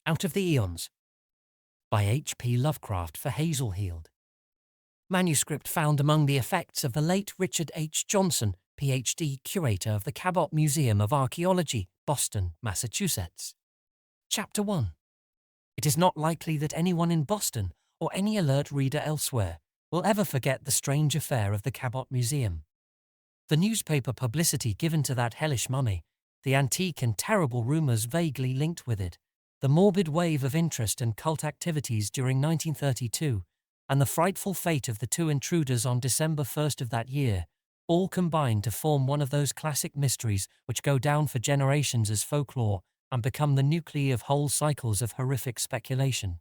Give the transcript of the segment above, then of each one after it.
Out of the Aeons by H.P. Lovecraft for Hazelheald. Manuscript found among the effects of the late Richard H. Johnson, Ph.D. curator of the Cabot Museum of Archaeology, Boston, Massachusetts. Chapter 1. It is not likely that anyone in Boston, or any alert reader elsewhere, will ever forget the strange affair of the Cabot Museum. The newspaper publicity given to that hellish mummy, the antique and terrible rumors vaguely linked with it, the morbid wave of interest and cult activities during 1932, and the frightful fate of the two intruders on December 1st of that year, all combined to form one of those classic mysteries which go down for generations as folklore and become the nuclei of whole cycles of horrific speculation.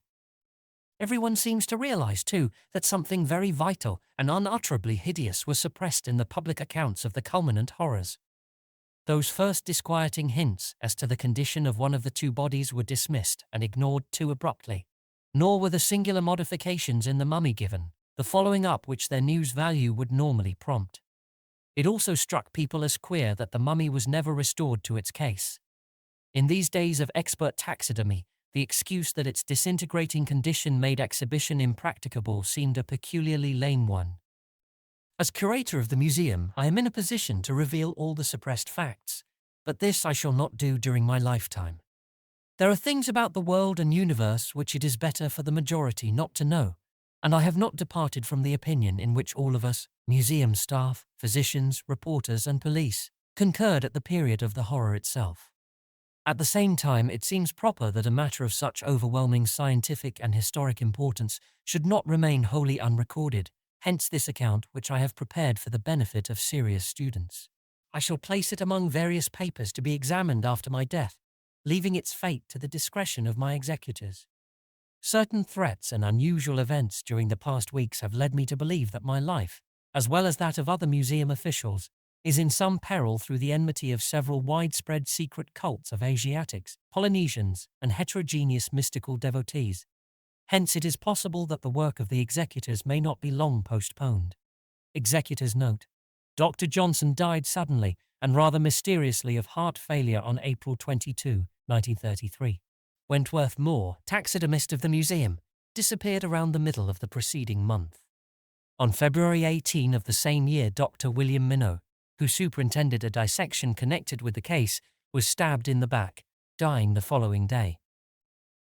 Everyone seems to realize, too, that something very vital and unutterably hideous was suppressed in the public accounts of the culminant horrors. Those first disquieting hints as to the condition of one of the two bodies were dismissed and ignored too abruptly, nor were the singular modifications in the mummy given the following up which their news value would normally prompt. It also struck people as queer that the mummy was never restored to its case. In these days of expert taxidermy, the excuse that its disintegrating condition made exhibition impracticable seemed a peculiarly lame one. As curator of the museum, I am in a position to reveal all the suppressed facts, but this I shall not do during my lifetime. There are things about the world and universe which it is better for the majority not to know, and I have not departed from the opinion in which all of us, museum staff, physicians, reporters, and police, concurred at the period of the horror itself. At the same time, it seems proper that a matter of such overwhelming scientific and historic importance should not remain wholly unrecorded, hence this account which I have prepared for the benefit of serious students. I shall place it among various papers to be examined after my death, leaving its fate to the discretion of my executors. Certain threats and unusual events during the past weeks have led me to believe that my life, as well as that of other museum officials, is in some peril through the enmity of several widespread secret cults of Asiatics, Polynesians, and heterogeneous mystical devotees. Hence it is possible that the work of the executors may not be long postponed. Executors note: Dr. Johnson died suddenly and rather mysteriously of heart failure on April 22, 1933. Wentworth Moore, taxidermist of the museum, disappeared around the middle of the preceding month. On February 18 of the same year, Dr. William Minot, who superintended a dissection connected with the case, was stabbed in the back, dying the following day.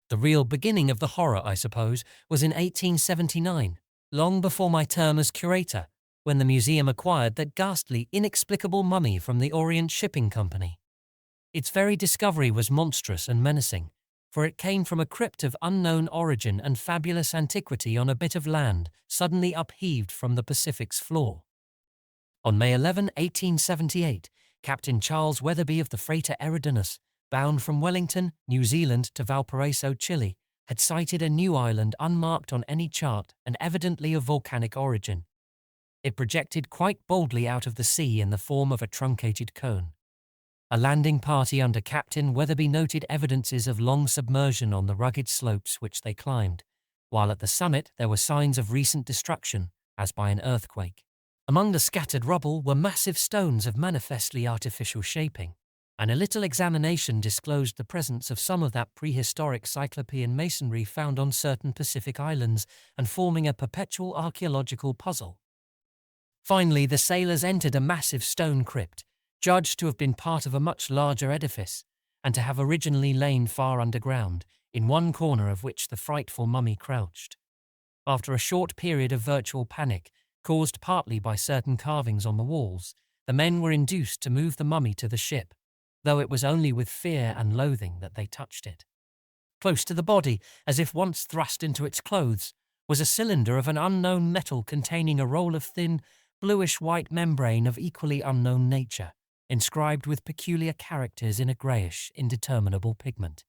The real beginning of the horror, I suppose, was in 1879, long before my term as curator, when the museum acquired that ghastly, inexplicable mummy from the Orient Shipping Company. Its very discovery was monstrous and menacing, for it came from a crypt of unknown origin and fabulous antiquity on a bit of land suddenly upheaved from the Pacific's floor. On May 11, 1878, Captain Charles Weatherby of the freighter Eridanus, bound from Wellington, New Zealand to Valparaiso, Chile, had sighted a new island unmarked on any chart and evidently of volcanic origin. It projected quite boldly out of the sea in the form of a truncated cone. A landing party under Captain Weatherby noted evidences of long submersion on the rugged slopes which they climbed, while at the summit there were signs of recent destruction, as by an earthquake. Among the scattered rubble were massive stones of manifestly artificial shaping, and a little examination disclosed the presence of some of that prehistoric cyclopean masonry found on certain Pacific islands and forming a perpetual archaeological puzzle. Finally, the sailors entered a massive stone crypt, judged to have been part of a much larger edifice, and to have originally lain far underground, in one corner of which the frightful mummy crouched. After a short period of virtual panic, caused partly by certain carvings on the walls, the men were induced to move the mummy to the ship, though it was only with fear and loathing that they touched it. Close to the body, as if once thrust into its clothes, was a cylinder of an unknown metal containing a roll of thin, bluish-white membrane of equally unknown nature, inscribed with peculiar characters in a greyish, indeterminable pigment.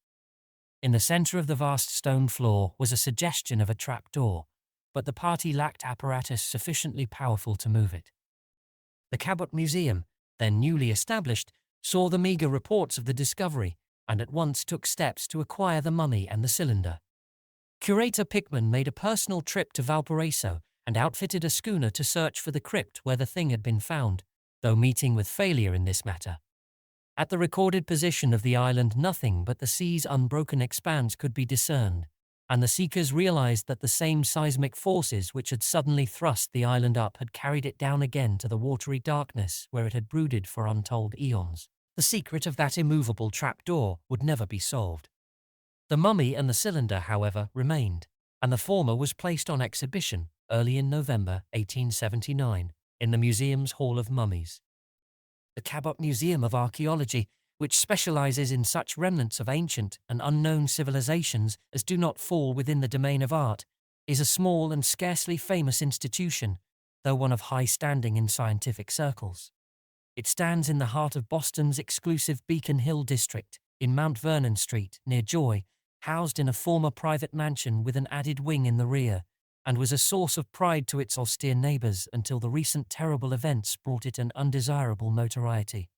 In the centre of the vast stone floor was a suggestion of a trapdoor, but the party lacked apparatus sufficiently powerful to move it. The Cabot Museum, then newly established, saw the meagre reports of the discovery and at once took steps to acquire the mummy and the cylinder. Curator Pickman made a personal trip to Valparaiso and outfitted a schooner to search for the crypt where the thing had been found, though meeting with failure in this matter. At the recorded position of the island, nothing but the sea's unbroken expanse could be discerned, and the seekers realized that the same seismic forces which had suddenly thrust the island up had carried it down again to the watery darkness where it had brooded for untold eons. The secret of that immovable trapdoor would never be solved. The mummy and the cylinder, however, remained, and the former was placed on exhibition early in November 1879 in the museum's Hall of Mummies. The Cabot Museum of Archaeology, which specializes in such remnants of ancient and unknown civilizations as do not fall within the domain of art, is a small and scarcely famous institution, though one of high standing in scientific circles. It stands in the heart of Boston's exclusive Beacon Hill district, in Mount Vernon Street, near Joy, housed in a former private mansion with an added wing in the rear, and was a source of pride to its austere neighbors until the recent terrible events brought it an undesirable notoriety.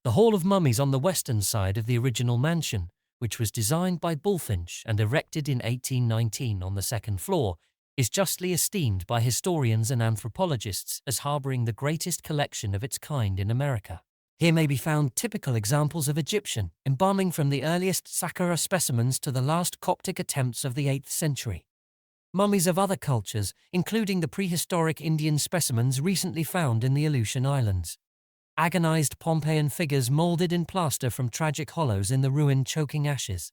The Hall of Mummies on the western side of the original mansion, which was designed by Bulfinch and erected in 1819 on the second floor, is justly esteemed by historians and anthropologists as harboring the greatest collection of its kind in America. Here may be found typical examples of Egyptian, embalming from the earliest Saqqara specimens to the last Coptic attempts of the 8th century. Mummies of other cultures, including the prehistoric Indian specimens recently found in the Aleutian Islands. Agonized Pompeian figures molded in plaster from tragic hollows in the ruined choking ashes.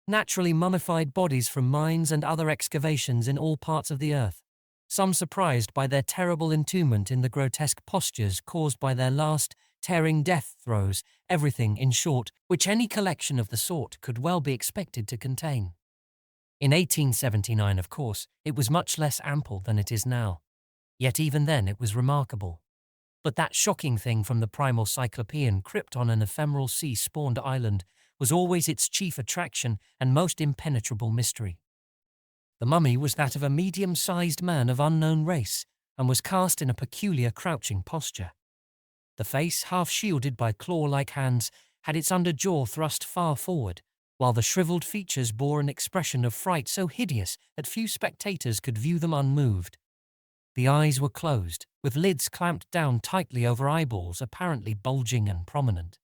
Naturally mummified bodies from mines and other excavations in all parts of the earth, some surprised by their terrible entombment in the grotesque postures caused by their last, tearing death throes, everything, in short, which any collection of the sort could well be expected to contain. In 1879, of course, it was much less ample than it is now. Yet even then it was remarkable. But that shocking thing from the primal Cyclopean crypt on an ephemeral sea-spawned island was always its chief attraction and most impenetrable mystery. The mummy was that of a medium-sized man of unknown race, and was cast in a peculiar crouching posture. The face, half shielded by claw-like hands, had its under jaw thrust far forward, while the shriveled features bore an expression of fright so hideous that few spectators could view them unmoved. The eyes were closed, with lids clamped down tightly over eyeballs apparently bulging and prominent.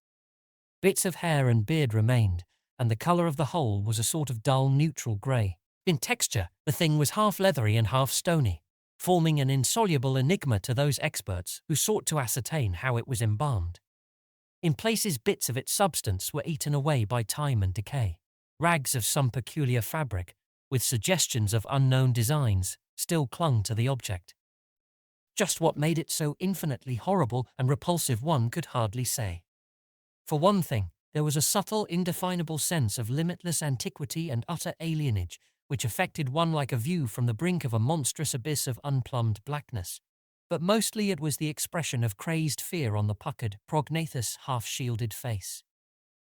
Bits of hair and beard remained, and the colour of the whole was a sort of dull neutral grey. In texture, the thing was half leathery and half stony, forming an insoluble enigma to those experts who sought to ascertain how it was embalmed. In places bits of its substance were eaten away by time and decay. Rags of some peculiar fabric, with suggestions of unknown designs, still clung to the object. Just what made it so infinitely horrible and repulsive one could hardly say. For one thing, there was a subtle, indefinable sense of limitless antiquity and utter alienage, which affected one like a view from the brink of a monstrous abyss of unplumbed blackness. But mostly it was the expression of crazed fear on the puckered, prognathous, half-shielded face.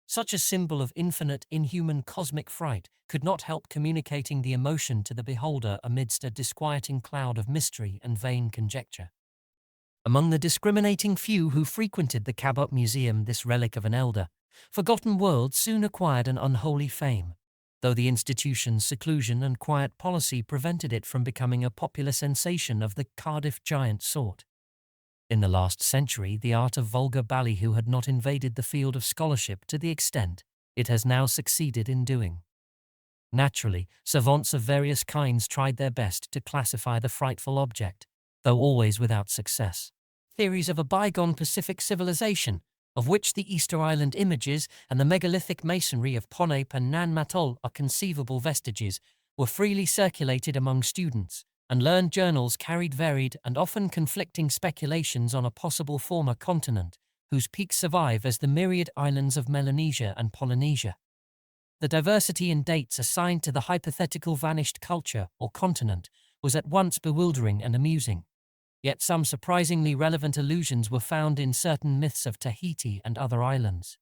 Such a symbol of infinite, inhuman cosmic fright could not help communicating the emotion to the beholder amidst a disquieting cloud of mystery and vain conjecture. Among the discriminating few who frequented the Cabot Museum, this relic of an elder, forgotten world soon acquired an unholy fame, though the institution's seclusion and quiet policy prevented it from becoming a popular sensation of the Cardiff giant sort. In the last century, the art of vulgar ballyhoo had not invaded the field of scholarship to the extent it has now succeeded in doing. Naturally, savants of various kinds tried their best to classify the frightful object, though always without success. Theories of a bygone Pacific civilization, of which the Easter Island images and the megalithic masonry of Ponape and Nan Matol are conceivable vestiges, were freely circulated among students, and learned journals carried varied and often conflicting speculations on a possible former continent, whose peaks survive as the myriad islands of Melanesia and Polynesia. The diversity in dates assigned to the hypothetical vanished culture or continent was at once bewildering and amusing. Yet some surprisingly relevant allusions were found in certain myths of Tahiti and other islands.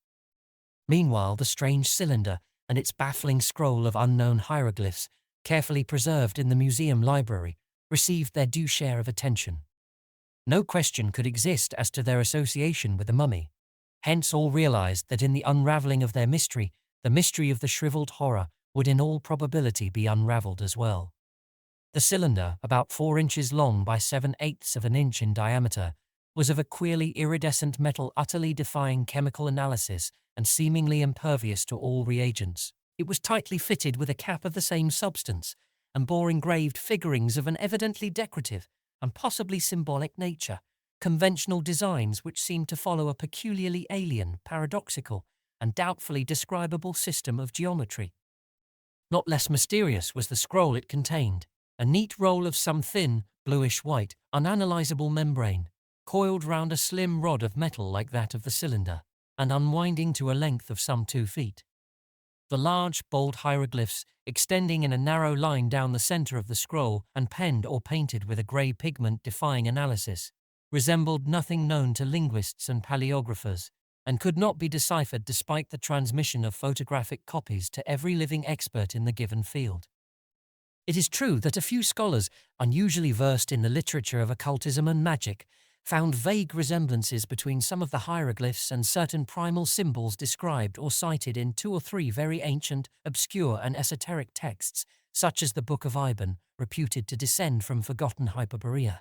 Meanwhile, the strange cylinder and its baffling scroll of unknown hieroglyphs, carefully preserved in the museum library, received their due share of attention. No question could exist as to their association with the mummy. Hence all realized that in the unraveling of their mystery, the mystery of the shriveled horror would in all probability be unraveled as well. The cylinder, about 4 inches long by 7/8 of an inch in diameter, was of a queerly iridescent metal utterly defying chemical analysis and seemingly impervious to all reagents. It was tightly fitted with a cap of the same substance and bore engraved figurines of an evidently decorative and possibly symbolic nature, conventional designs which seemed to follow a peculiarly alien, paradoxical, and doubtfully describable system of geometry. Not less mysterious was the scroll it contained, a neat roll of some thin, bluish-white, unanalyzable membrane, coiled round a slim rod of metal like that of the cylinder, and unwinding to a length of some 2 feet. The large, bold hieroglyphs, extending in a narrow line down the center of the scroll and penned or painted with a grey pigment defying analysis, resembled nothing known to linguists and paleographers, and could not be deciphered despite the transmission of photographic copies to every living expert in the given field. It is true that a few scholars, unusually versed in the literature of occultism and magic, found vague resemblances between some of the hieroglyphs and certain primal symbols described or cited in 2 or 3 very ancient, obscure and esoteric texts, such as the Book of Ibon, reputed to descend from forgotten Hyperborea,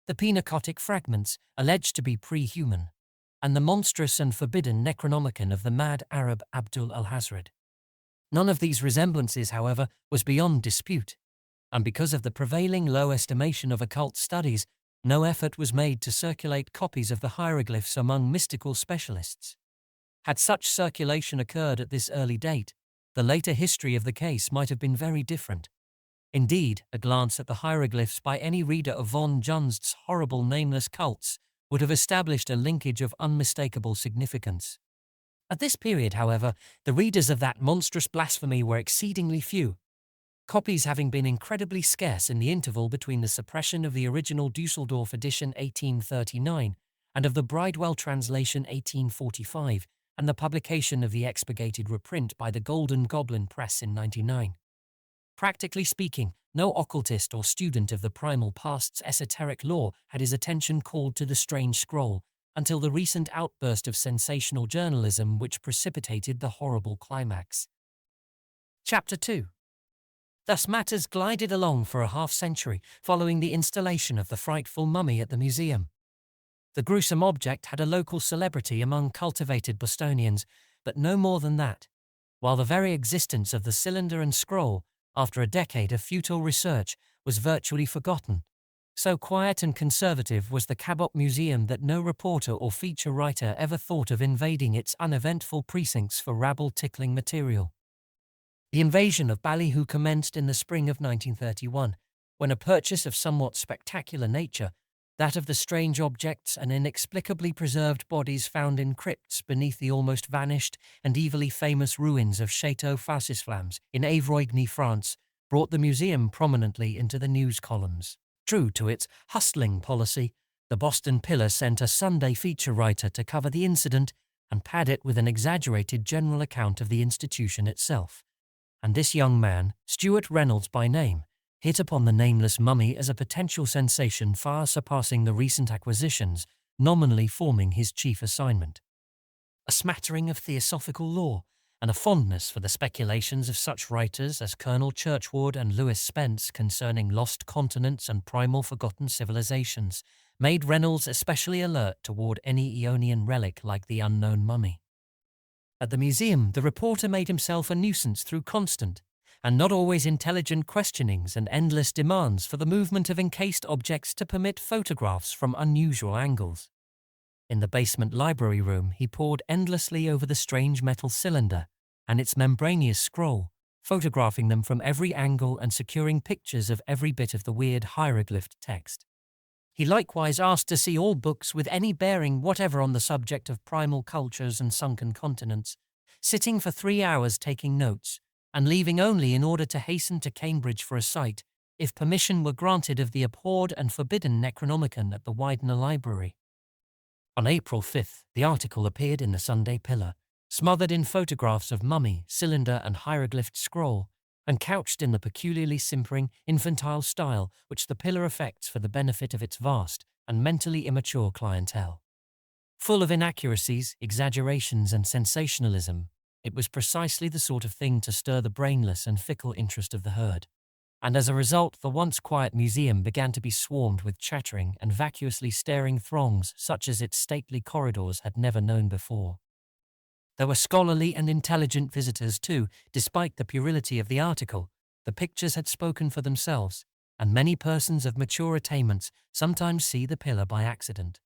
the Pinacotic fragments, alleged to be pre-human, and the monstrous and forbidden Necronomicon of the mad Arab Abdul al-Hazred. None of these resemblances, however, was beyond dispute, and because of the prevailing low estimation of occult studies, no effort was made to circulate copies of the hieroglyphs among mystical specialists. Had such circulation occurred at this early date, the later history of the case might have been very different. Indeed, a glance at the hieroglyphs by any reader of von Junst's horrible nameless cults would have established a linkage of unmistakable significance. At this period, however, the readers of that monstrous blasphemy were exceedingly few, copies having been incredibly scarce in the interval between the suppression of the original Dusseldorf edition 1839 and of the Bridewell translation 1845 and the publication of the expurgated reprint by the Golden Goblin Press in 99. Practically speaking, no occultist or student of the primal past's esoteric lore had his attention called to the strange scroll until the recent outburst of sensational journalism which precipitated the horrible climax. Chapter 2. Thus matters glided along for a half-century following the installation of the frightful mummy at the museum. The gruesome object had a local celebrity among cultivated Bostonians, but no more than that, while the very existence of the cylinder and scroll, after a decade of futile research, was virtually forgotten. So quiet and conservative was the Cabot Museum that no reporter or feature writer ever thought of invading its uneventful precincts for rabble-tickling material. The invasion of Ballyhoo commenced in the spring of 1931, when a purchase of somewhat spectacular nature, that of the strange objects and inexplicably preserved bodies found in crypts beneath the almost vanished and evilly famous ruins of Château Fausisflamme in Avroigny, France, brought the museum prominently into the news columns. True to its hustling policy, the Boston Pillar sent a Sunday feature writer to cover the incident and pad it with an exaggerated general account of the institution itself. And this young man, Stuart Reynolds by name, hit upon the nameless mummy as a potential sensation far surpassing the recent acquisitions, nominally forming his chief assignment. A smattering of theosophical lore and a fondness for the speculations of such writers as Colonel Churchward and Lewis Spence concerning lost continents and primal forgotten civilizations made Reynolds especially alert toward any Aeonian relic like the unknown mummy. At the museum, the reporter made himself a nuisance through constant, and not always intelligent questionings and endless demands for the movement of encased objects to permit photographs from unusual angles. In the basement library room, he pored endlessly over the strange metal cylinder and its membranous scroll, photographing them from every angle and securing pictures of every bit of the weird hieroglyphed text. He likewise asked to see all books with any bearing whatever on the subject of primal cultures and sunken continents, sitting for 3 hours taking notes, and leaving only in order to hasten to Cambridge for a sight, if permission were granted of the abhorred and forbidden Necronomicon at the Widener Library. On April 5th, the article appeared in the Sunday Pillar, smothered in photographs of mummy, cylinder and hieroglyphed scroll, and couched in the peculiarly simpering, infantile style which the Pillar affects for the benefit of its vast and mentally immature clientele. Full of inaccuracies, exaggerations and sensationalism, it was precisely the sort of thing to stir the brainless and fickle interest of the herd. and as a result the once quiet museum began to be swarmed with chattering and vacuously staring throngs such as its stately corridors had never known before. There were scholarly and intelligent visitors too. Despite the puerility of the article, the pictures had spoken for themselves, and many persons of mature attainments sometimes see the pillar by accident.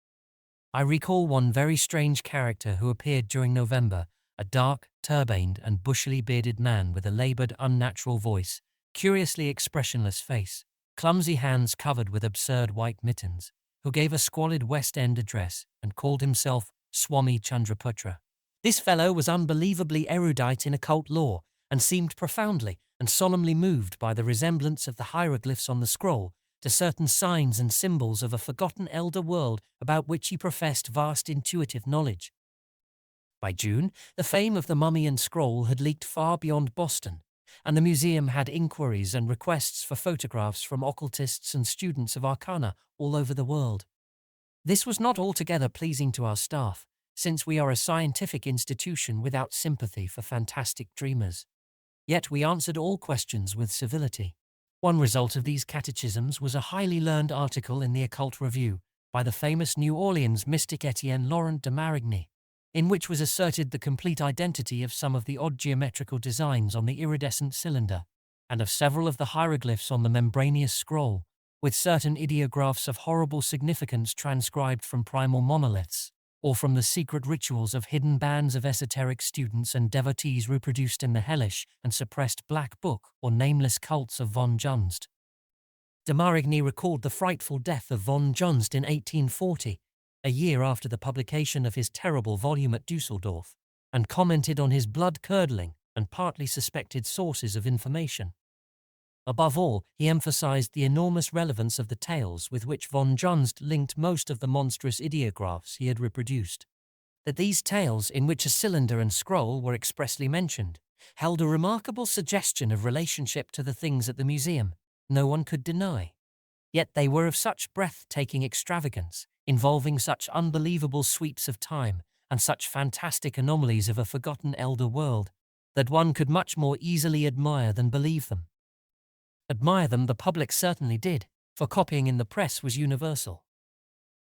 I recall one very strange character who appeared during November, a dark, turbaned and bushily bearded man with a laboured, unnatural voice, curiously expressionless face, clumsy hands covered with absurd white mittens, who gave a squalid West End address and called himself Swami Chandraputra. This fellow was unbelievably erudite in occult lore and seemed profoundly and solemnly moved by the resemblance of the hieroglyphs on the scroll to certain signs and symbols of a forgotten elder world about which he professed vast intuitive knowledge. By June, the fame of the mummy and scroll had leaked far beyond Boston, and the museum had inquiries and requests for photographs from occultists and students of arcana all over the world. This was not altogether pleasing to our staff, since we are a scientific institution without sympathy for fantastic dreamers. Yet we answered all questions with civility. One result of these catechisms was a highly learned article in the Occult Review by the famous New Orleans mystic Etienne Laurent de Marigny, in which was asserted the complete identity of some of the odd geometrical designs on the iridescent cylinder, and of several of the hieroglyphs on the membranous scroll, with certain ideographs of horrible significance transcribed from primal monoliths, or from the secret rituals of hidden bands of esoteric students and devotees reproduced in the hellish and suppressed Black Book or nameless cults of von Junst. De Marigny recalled the frightful death of von Junst in 1840, a year after the publication of his terrible volume at Dusseldorf, and commented on his blood-curdling and partly suspected sources of information. Above all, he emphasized the enormous relevance of the tales with which von Junst linked most of the monstrous ideographs he had reproduced. That these tales, in which a cylinder and scroll were expressly mentioned, held a remarkable suggestion of relationship to the things at the museum, no one could deny. Yet they were of such breathtaking extravagance, involving such unbelievable sweeps of time and such fantastic anomalies of a forgotten elder world, that one could much more easily admire than believe them. Admire them the public certainly did, for copying in the press was universal.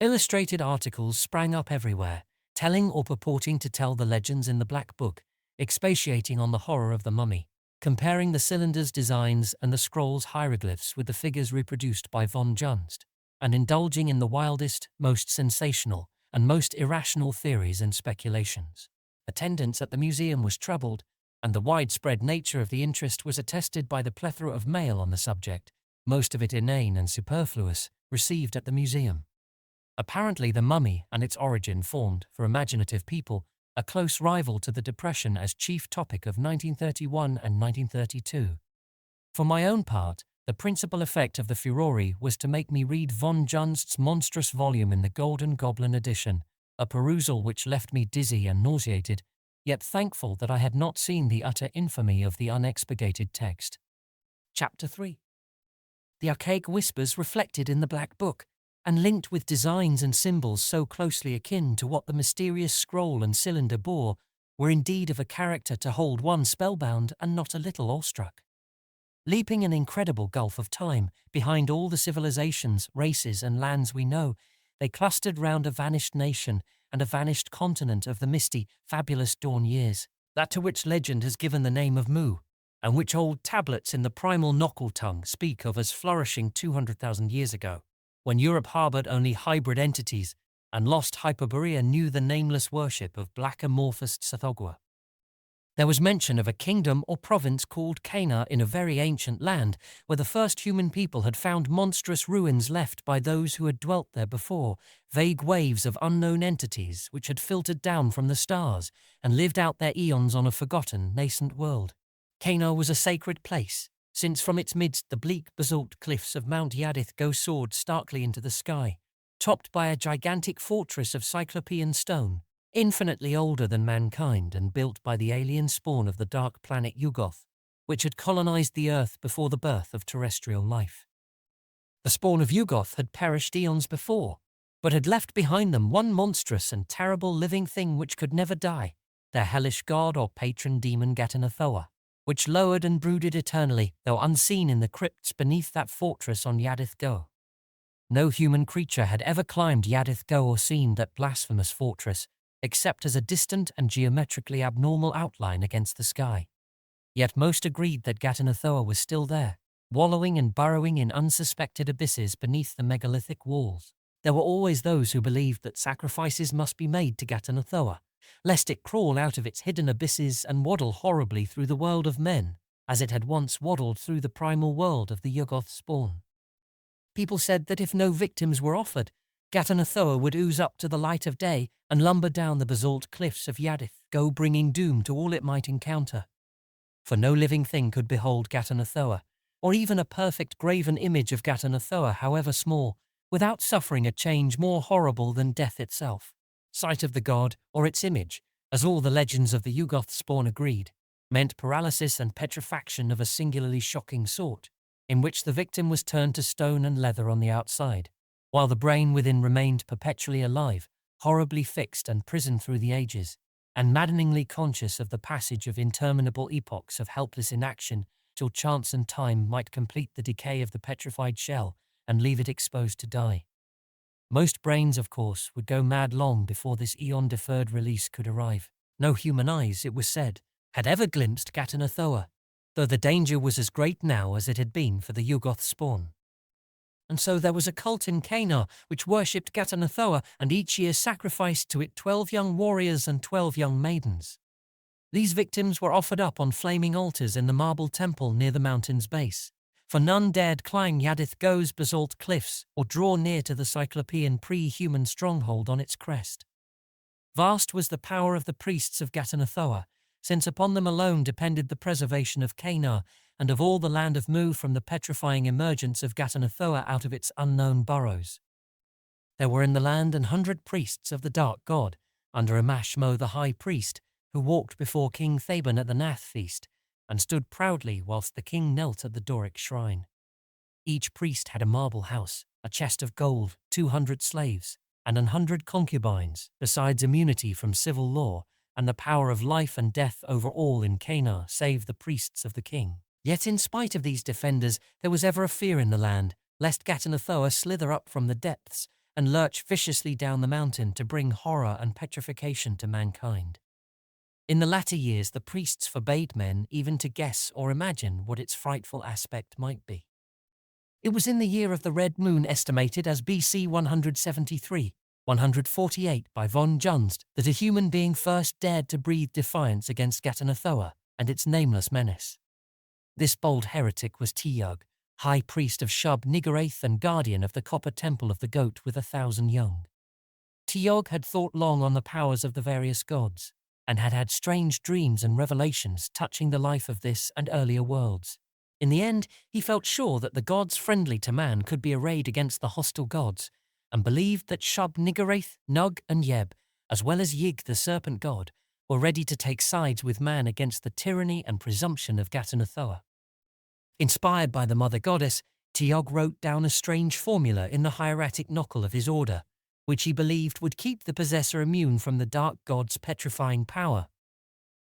Illustrated articles sprang up everywhere, telling or purporting to tell the legends in the Black Book, expatiating on the horror of the mummy, comparing the cylinder's designs and the scroll's hieroglyphs with the figures reproduced by von Junst, and indulging in the wildest, most sensational, and most irrational theories and speculations. Attendance at the museum was trebled, and the widespread nature of the interest was attested by the plethora of mail on the subject, most of it inane and superfluous, received at the museum. Apparently the mummy and its origin formed, for imaginative people, a close rival to the Depression as chief topic of 1931 and 1932. For my own part, the principal effect of the furore was to make me read von Junst's monstrous volume in the Golden Goblin edition, a perusal which left me dizzy and nauseated, yet thankful that I had not seen the utter infamy of the unexpurgated text. Chapter 3. The archaic whispers reflected in the Black Book, and linked with designs and symbols so closely akin to what the mysterious scroll and cylinder bore, were indeed of a character to hold one spellbound and not a little awestruck. Leaping an incredible gulf of time, behind all the civilizations, races, and lands we know, they clustered round a vanished nation and a vanished continent of the misty, fabulous dawn years, that to which legend has given the name of Mu, and which old tablets in the primal Knockle tongue speak of as flourishing 200,000 years ago, when Europe harbored only hybrid entities, and lost Hyperborea knew the nameless worship of black amorphous Tsathoggua. There was mention of a kingdom or province called Cana in a very ancient land, where the first human people had found monstrous ruins left by those who had dwelt there before, vague waves of unknown entities which had filtered down from the stars and lived out their eons on a forgotten, nascent world. Cana was a sacred place, since from its midst the bleak basalt cliffs of Mount Yadith go soared starkly into the sky, topped by a gigantic fortress of cyclopean stone, infinitely older than mankind and built by the alien spawn of the dark planet Yugoth, which had colonized the Earth before the birth of terrestrial life. The spawn of Yugoth had perished eons before, but had left behind them one monstrous and terrible living thing which could never die, their hellish god or patron demon Ghatanothoa, which lowered and brooded eternally, though unseen in the crypts beneath that fortress on Yadith-Go. No human creature had ever climbed Yadith-Go or seen that blasphemous fortress, except as a distant and geometrically abnormal outline against the sky. Yet most agreed that Ghatanothoa was still there, wallowing and burrowing in unsuspected abysses beneath the megalithic walls. There were always those who believed that sacrifices must be made to Ghatanothoa, lest it crawl out of its hidden abysses and waddle horribly through the world of men, as it had once waddled through the primal world of the Yuggoth spawn. People said that if no victims were offered, Ghatanothoa would ooze up to the light of day and lumber down the basalt cliffs of Yadith-Go, bringing doom to all it might encounter. For no living thing could behold Ghatanothoa, or even a perfect graven image of Ghatanothoa, however small, without suffering a change more horrible than death itself. Sight of the god, or its image, as all the legends of the Yuggoth spawn agreed, meant paralysis and petrifaction of a singularly shocking sort, in which the victim was turned to stone and leather on the outside, while the brain within remained perpetually alive, horribly fixed and prisoned through the ages, and maddeningly conscious of the passage of interminable epochs of helpless inaction till chance and time might complete the decay of the petrified shell and leave it exposed to die. Most brains, of course, would go mad long before this eon-deferred release could arrive. No human eyes, it was said, had ever glimpsed Ghatanothoa, though the danger was as great now as it had been for the Yuggoth spawn. And so there was a cult in Cana which worshipped Ghatanothoa and each year sacrificed to it 12 young warriors and 12 young maidens. These victims were offered up on flaming altars in the marble temple near the mountain's base, for none dared climb Yadith-Go's basalt cliffs or draw near to the Cyclopean pre-human stronghold on its crest. Vast was the power of the priests of Ghatanothoa, since upon them alone depended the preservation of Cana and of all the land of Mu from the petrifying emergence of Ghatanothoa out of its unknown burrows. There were in the land 100 priests of the dark god, under Amashmo the high priest, who walked before King Theban at the Nath feast, and stood proudly whilst the king knelt at the Doric shrine. Each priest had a marble house, a chest of gold, 200 slaves, and 100 concubines, besides immunity from civil law, and the power of life and death over all in Cana save the priests of the king. Yet in spite of these defenders, there was ever a fear in the land, lest Ghatanothoa slither up from the depths and lurch viciously down the mountain to bring horror and petrification to mankind. In the latter years, the priests forbade men even to guess or imagine what its frightful aspect might be. It was in the year of the Red Moon, estimated as BC 173, 148 by von Junst, that a human being first dared to breathe defiance against Ghatanothoa and its nameless menace. This bold heretic was Tcho-Tcho, high priest of Shub-Niggurath and guardian of the copper temple of the goat with 1,000 young. Tcho-Tcho had thought long on the powers of the various gods, and had had strange dreams and revelations touching the life of this and earlier worlds. In the end, he felt sure that the gods friendly to man could be arrayed against the hostile gods, and believed that Shub-Niggurath, Nug, and Yeb, as well as Yig the serpent god, were ready to take sides with man against the tyranny and presumption of Ghatanothoa. Inspired by the mother goddess, Tcho-Tcho wrote down a strange formula in the hieratic knuckle of his order, which he believed would keep the possessor immune from the dark god's petrifying power.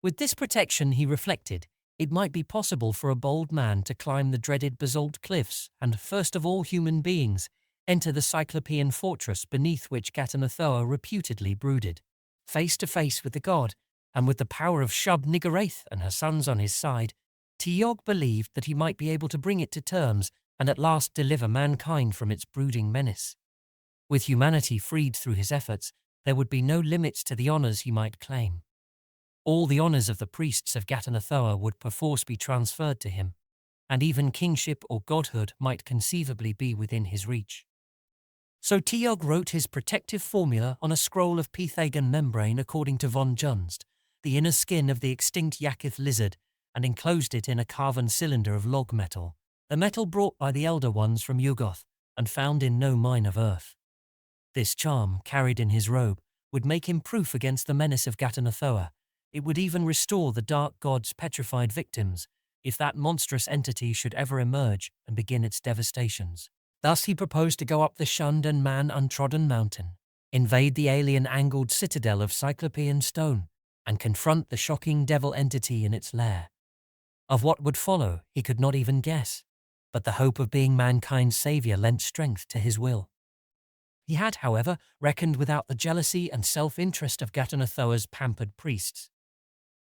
With this protection, he reflected, it might be possible for a bold man to climb the dreaded basalt cliffs and, first of all human beings, enter the Cyclopean fortress beneath which Ghatanothoa reputedly brooded. Face to face with the god, and with the power of Shub-Niggurath and her sons on his side, Tcho-Tcho believed that he might be able to bring it to terms and at last deliver mankind from its brooding menace. With humanity freed through his efforts, there would be no limits to the honours he might claim. All the honours of the priests of Ghatanothoa would perforce be transferred to him, and even kingship or godhood might conceivably be within his reach. So Tcho-Tcho wrote his protective formula on a scroll of Pythagorean membrane according to von Junst, the inner skin of the extinct Yakith lizard, and enclosed it in a carven cylinder of log metal, the metal brought by the Elder Ones from Yuggoth and found in no mine of earth. This charm, carried in his robe, would make him proof against the menace of Ghatanothoa. It would even restore the dark god's petrified victims, if that monstrous entity should ever emerge and begin its devastations. Thus he proposed to go up the shunned and man-untrodden mountain, invade the alien-angled citadel of Cyclopean stone, and confront the shocking devil entity in its lair. Of what would follow, he could not even guess, but the hope of being mankind's savior lent strength to his will. He had, however, reckoned without the jealousy and self-interest of Ghatanothoa's pampered priests.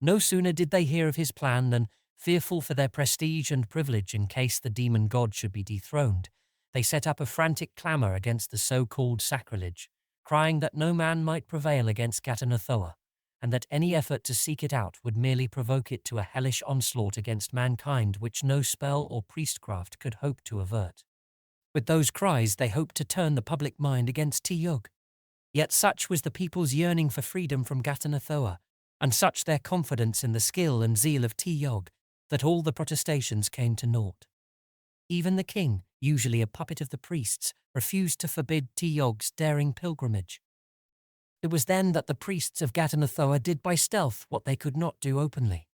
No sooner did they hear of his plan than, fearful for their prestige and privilege in case the demon god should be dethroned, they set up a frantic clamour against the so-called sacrilege, crying that no man might prevail against Ghatanothoa, and that any effort to seek it out would merely provoke it to a hellish onslaught against mankind which no spell or priestcraft could hope to avert. With those cries they hoped to turn the public mind against Tcho-Tcho. Yet such was the people's yearning for freedom from Ghatanothoa, and such their confidence in the skill and zeal of Tcho-Tcho, that all the protestations came to naught. Even the king, usually a puppet of the priests, refused to forbid Tcho-Tcho's daring pilgrimage. It was then that the priests of Ghatanothoa did by stealth what they could not do openly.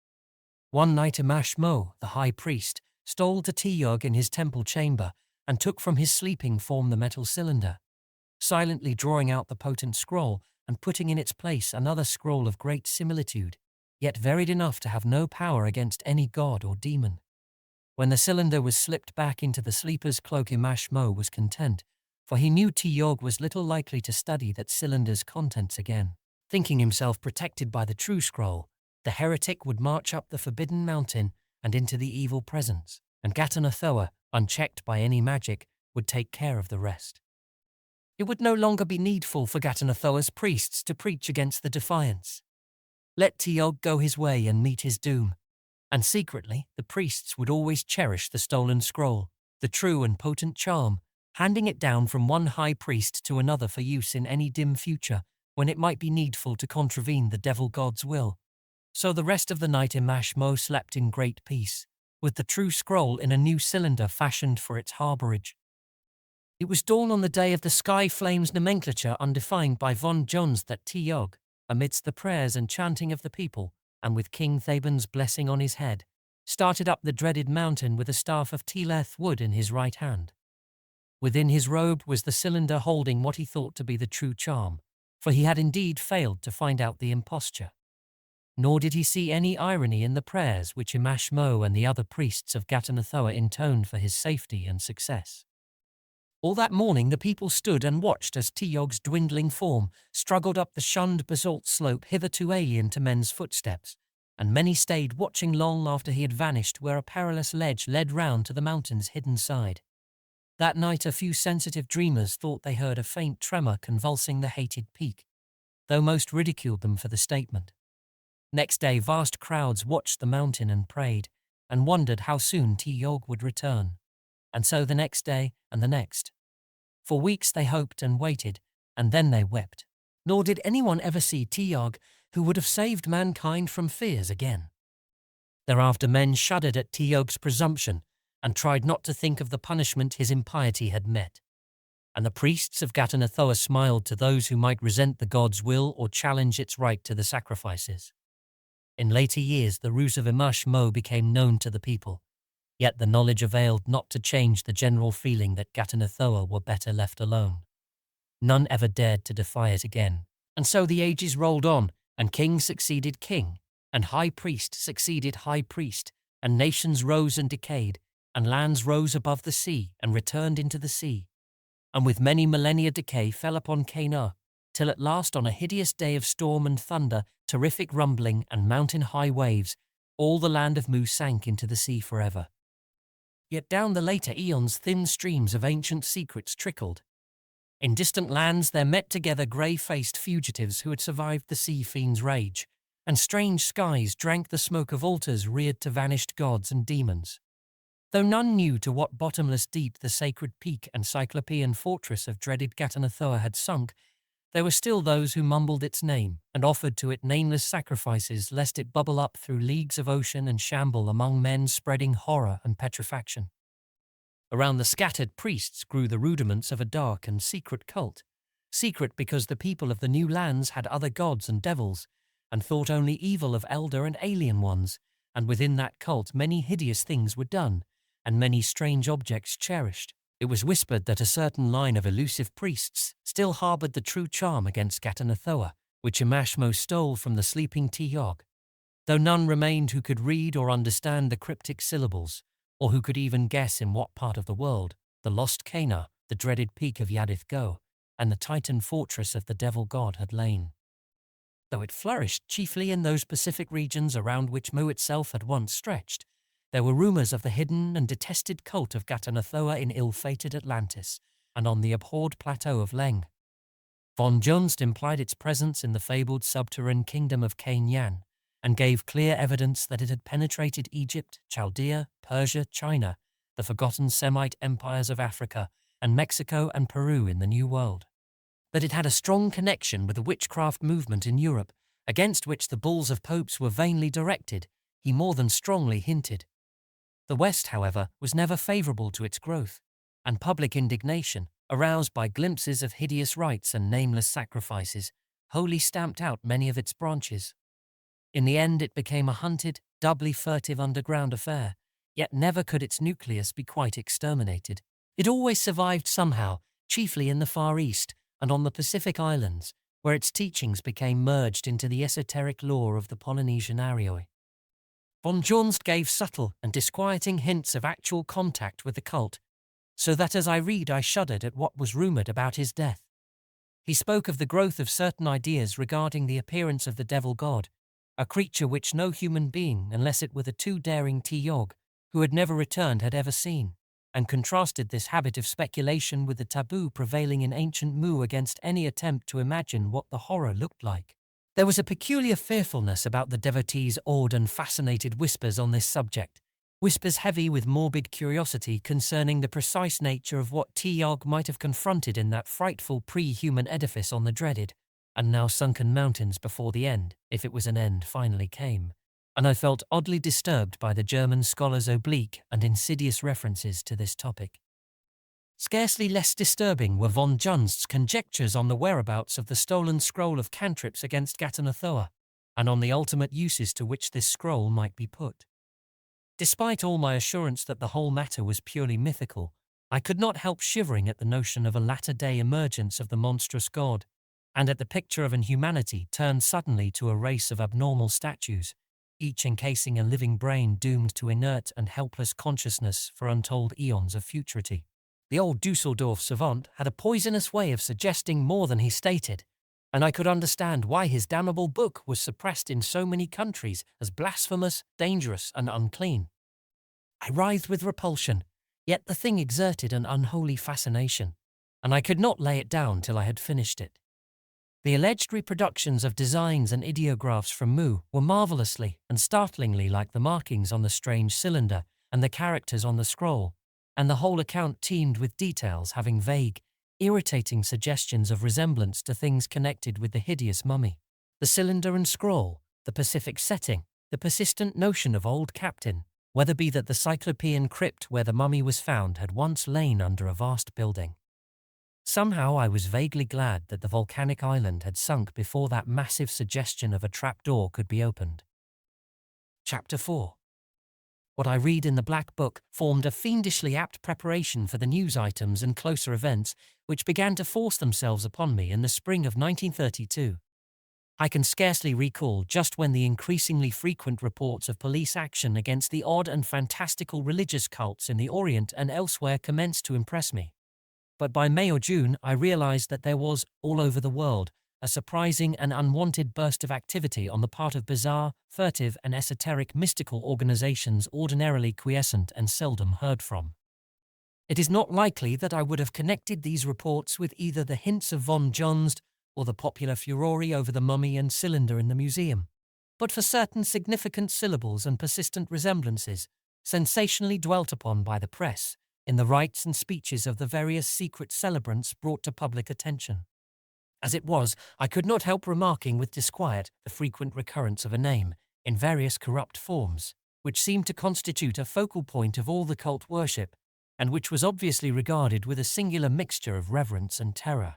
One night Mo, the high priest, stole to Tcho-Tcho in his temple chamber and took from his sleeping form the metal cylinder, silently drawing out the potent scroll and putting in its place another scroll of great similitude, yet varied enough to have no power against any god or demon. When the cylinder was slipped back into the sleeper's cloak, Mo was content, for he knew Tcho-Tcho was little likely to study that cylinder's contents again. Thinking himself protected by the true scroll, the heretic would march up the forbidden mountain and into the evil presence, and Ghatanothoa, unchecked by any magic, would take care of the rest. It would no longer be needful for Ghatanothoa's priests to preach against the defiance. Let Tcho-Tcho go his way and meet his doom, and secretly the priests would always cherish the stolen scroll, the true and potent charm, handing it down from one high priest to another for use in any dim future when it might be needful to contravene the devil god's will. So the rest of the night Mo slept in great peace, with the true scroll in a new cylinder fashioned for its harbourage. It was dawn on the day of the Sky Flames nomenclature undefined by Von Johns that Tcho-Tcho, amidst the prayers and chanting of the people, and with King Thaban's blessing on his head, started up the dreaded mountain with a staff of Teleth wood in his right hand. Within his robe was the cylinder holding what he thought to be the true charm, for he had indeed failed to find out the imposture. Nor did he see any irony in the prayers which Mo and the other priests of Ghatanothoa intoned for his safety and success. All that morning the people stood and watched as Tcho-Tcho's dwindling form struggled up the shunned basalt slope hitherto alien to men's footsteps, and many stayed watching long after he had vanished where a perilous ledge led round to the mountain's hidden side. That night a few sensitive dreamers thought they heard a faint tremor convulsing the hated peak, though most ridiculed them for the statement. Next day vast crowds watched the mountain and prayed, and wondered how soon Tcho-Tcho would return. And so the next day and the next. For weeks they hoped and waited, and then they wept. Nor did anyone ever see Tcho-Tcho who would have saved mankind from fears again. Thereafter men shuddered at Tcho-Tcho's presumption, and tried not to think of the punishment his impiety had met. And the priests of Ghatanothoa smiled to those who might resent the god's will or challenge its right to the sacrifices. In later years the ruse of Mo became known to the people, yet the knowledge availed not to change the general feeling that Ghatanothoa were better left alone. None ever dared to defy it again, and so the ages rolled on, and king succeeded king, and high priest succeeded high priest, and nations rose and decayed, and lands rose above the sea and returned into the sea, and with many millennia decay fell upon Cana, till at last on a hideous day of storm and thunder, terrific rumbling and mountain-high waves, all the land of Mu sank into the sea forever. Yet down the later eons thin streams of ancient secrets trickled. In distant lands there met together grey-faced fugitives who had survived the sea fiend's rage, and strange skies drank the smoke of altars reared to vanished gods and demons. Though none knew to what bottomless deep the sacred peak and cyclopean fortress of dreaded Ghatanothoa had sunk, there were still those who mumbled its name and offered to it nameless sacrifices lest it bubble up through leagues of ocean and shamble among men spreading horror and petrifaction. Around the scattered priests grew the rudiments of a dark and secret cult, secret because the people of the new lands had other gods and devils, and thought only evil of elder and alien ones, and within that cult many hideous things were done, and many strange objects cherished. It was whispered that a certain line of elusive priests still harboured the true charm against Ghatanothoa, which Mo stole from the sleeping Tcho-Tcho. though none remained who could read or understand the cryptic syllables, or who could even guess in what part of the world the lost Cana, the dreaded peak of Yadith-Go, and the Titan fortress of the devil god had lain. Though it flourished chiefly in those Pacific regions around which Mu itself had once stretched, there were rumors of the hidden and detested cult of Ghatanothoa in ill-fated Atlantis and on the abhorred plateau of Leng. Von Junst implied its presence in the fabled subterranean kingdom of Cain-Yan and gave clear evidence that it had penetrated Egypt, Chaldea, Persia, China, the forgotten Semite empires of Africa, and Mexico and Peru in the New World. That it had a strong connection with the witchcraft movement in Europe, against which the bulls of popes were vainly directed, he more than strongly hinted. The West, however, was never favourable to its growth, and public indignation, aroused by glimpses of hideous rites and nameless sacrifices, wholly stamped out many of its branches. In the end it became a hunted, doubly furtive underground affair, yet never could its nucleus be quite exterminated. It always survived somehow, chiefly in the Far East and on the Pacific Islands, where its teachings became merged into the esoteric lore of the Polynesian Arioi. Von Junst gave subtle and disquieting hints of actual contact with the cult, so that as I read I shuddered at what was rumoured about his death. He spoke of the growth of certain ideas regarding the appearance of the devil god, a creature which no human being, unless it were the too daring Tcho-Tcho, who had never returned, had ever seen, and contrasted this habit of speculation with the taboo prevailing in ancient Mu against any attempt to imagine what the horror looked like. There was a peculiar fearfulness about the devotees' awed and fascinated whispers on this subject, whispers heavy with morbid curiosity concerning the precise nature of what Tcho-Tcho might have confronted in that frightful pre-human edifice on the dreaded and now sunken mountains before the end, if it was an end, finally came, and I felt oddly disturbed by the German scholar's oblique and insidious references to this topic. Scarcely less disturbing were von Junst's conjectures on the whereabouts of the stolen scroll of cantrips against Ghatanothoa, and on the ultimate uses to which this scroll might be put. Despite all my assurance that the whole matter was purely mythical, I could not help shivering at the notion of a latter-day emergence of the monstrous god, and at the picture of an humanity turned suddenly to a race of abnormal statues, each encasing a living brain doomed to inert and helpless consciousness for untold eons of futurity. The old Dusseldorf savant had a poisonous way of suggesting more than he stated, and I could understand why his damnable book was suppressed in so many countries as blasphemous, dangerous, and unclean. I writhed with repulsion, yet the thing exerted an unholy fascination, and I could not lay it down till I had finished it. The alleged reproductions of designs and ideographs from Mu were marvellously and startlingly like the markings on the strange cylinder and the characters on the scroll, and the whole account teemed with details having vague, irritating suggestions of resemblance to things connected with the hideous mummy. The cylinder and scroll, the Pacific setting, the persistent notion of old captain, whether be that the Cyclopean crypt where the mummy was found had once lain under a vast building. Somehow I was vaguely glad that the volcanic island had sunk before that massive suggestion of a trapdoor could be opened. Chapter 4. What I read in the Black Book formed a fiendishly apt preparation for the news items and closer events which began to force themselves upon me in the spring of 1932. I can scarcely recall just when the increasingly frequent reports of police action against the odd and fantastical religious cults in the Orient and elsewhere commenced to impress me. But by May or June I realized that there was, all over the world, a surprising and unwanted burst of activity on the part of bizarre, furtive and esoteric mystical organizations ordinarily quiescent and seldom heard from. It is not likely that I would have connected these reports with either the hints of von Junst or the popular furore over the mummy and cylinder in the museum, but for certain significant syllables and persistent resemblances, sensationally dwelt upon by the press, in the rites and speeches of the various secret celebrants brought to public attention. As it was, I could not help remarking with disquiet the frequent recurrence of a name, in various corrupt forms, which seemed to constitute a focal point of all the cult worship, and which was obviously regarded with a singular mixture of reverence and terror.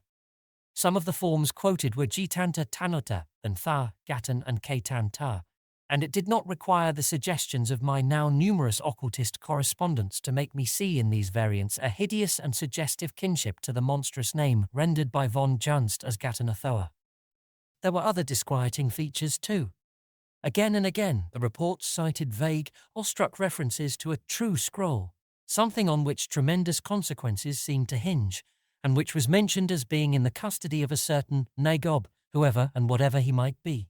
Some of the forms quoted were Gitanta Tanota, and Tha, Gatan, and Ketan-Ta, and it did not require the suggestions of my now numerous occultist correspondents to make me see in these variants a hideous and suggestive kinship to the monstrous name rendered by von Junst as Ghatanothoa. There were other disquieting features too. Again and again, the reports cited vague or struck references to a true scroll, something on which tremendous consequences seemed to hinge, and which was mentioned as being in the custody of a certain Nagob, whoever and whatever he might be.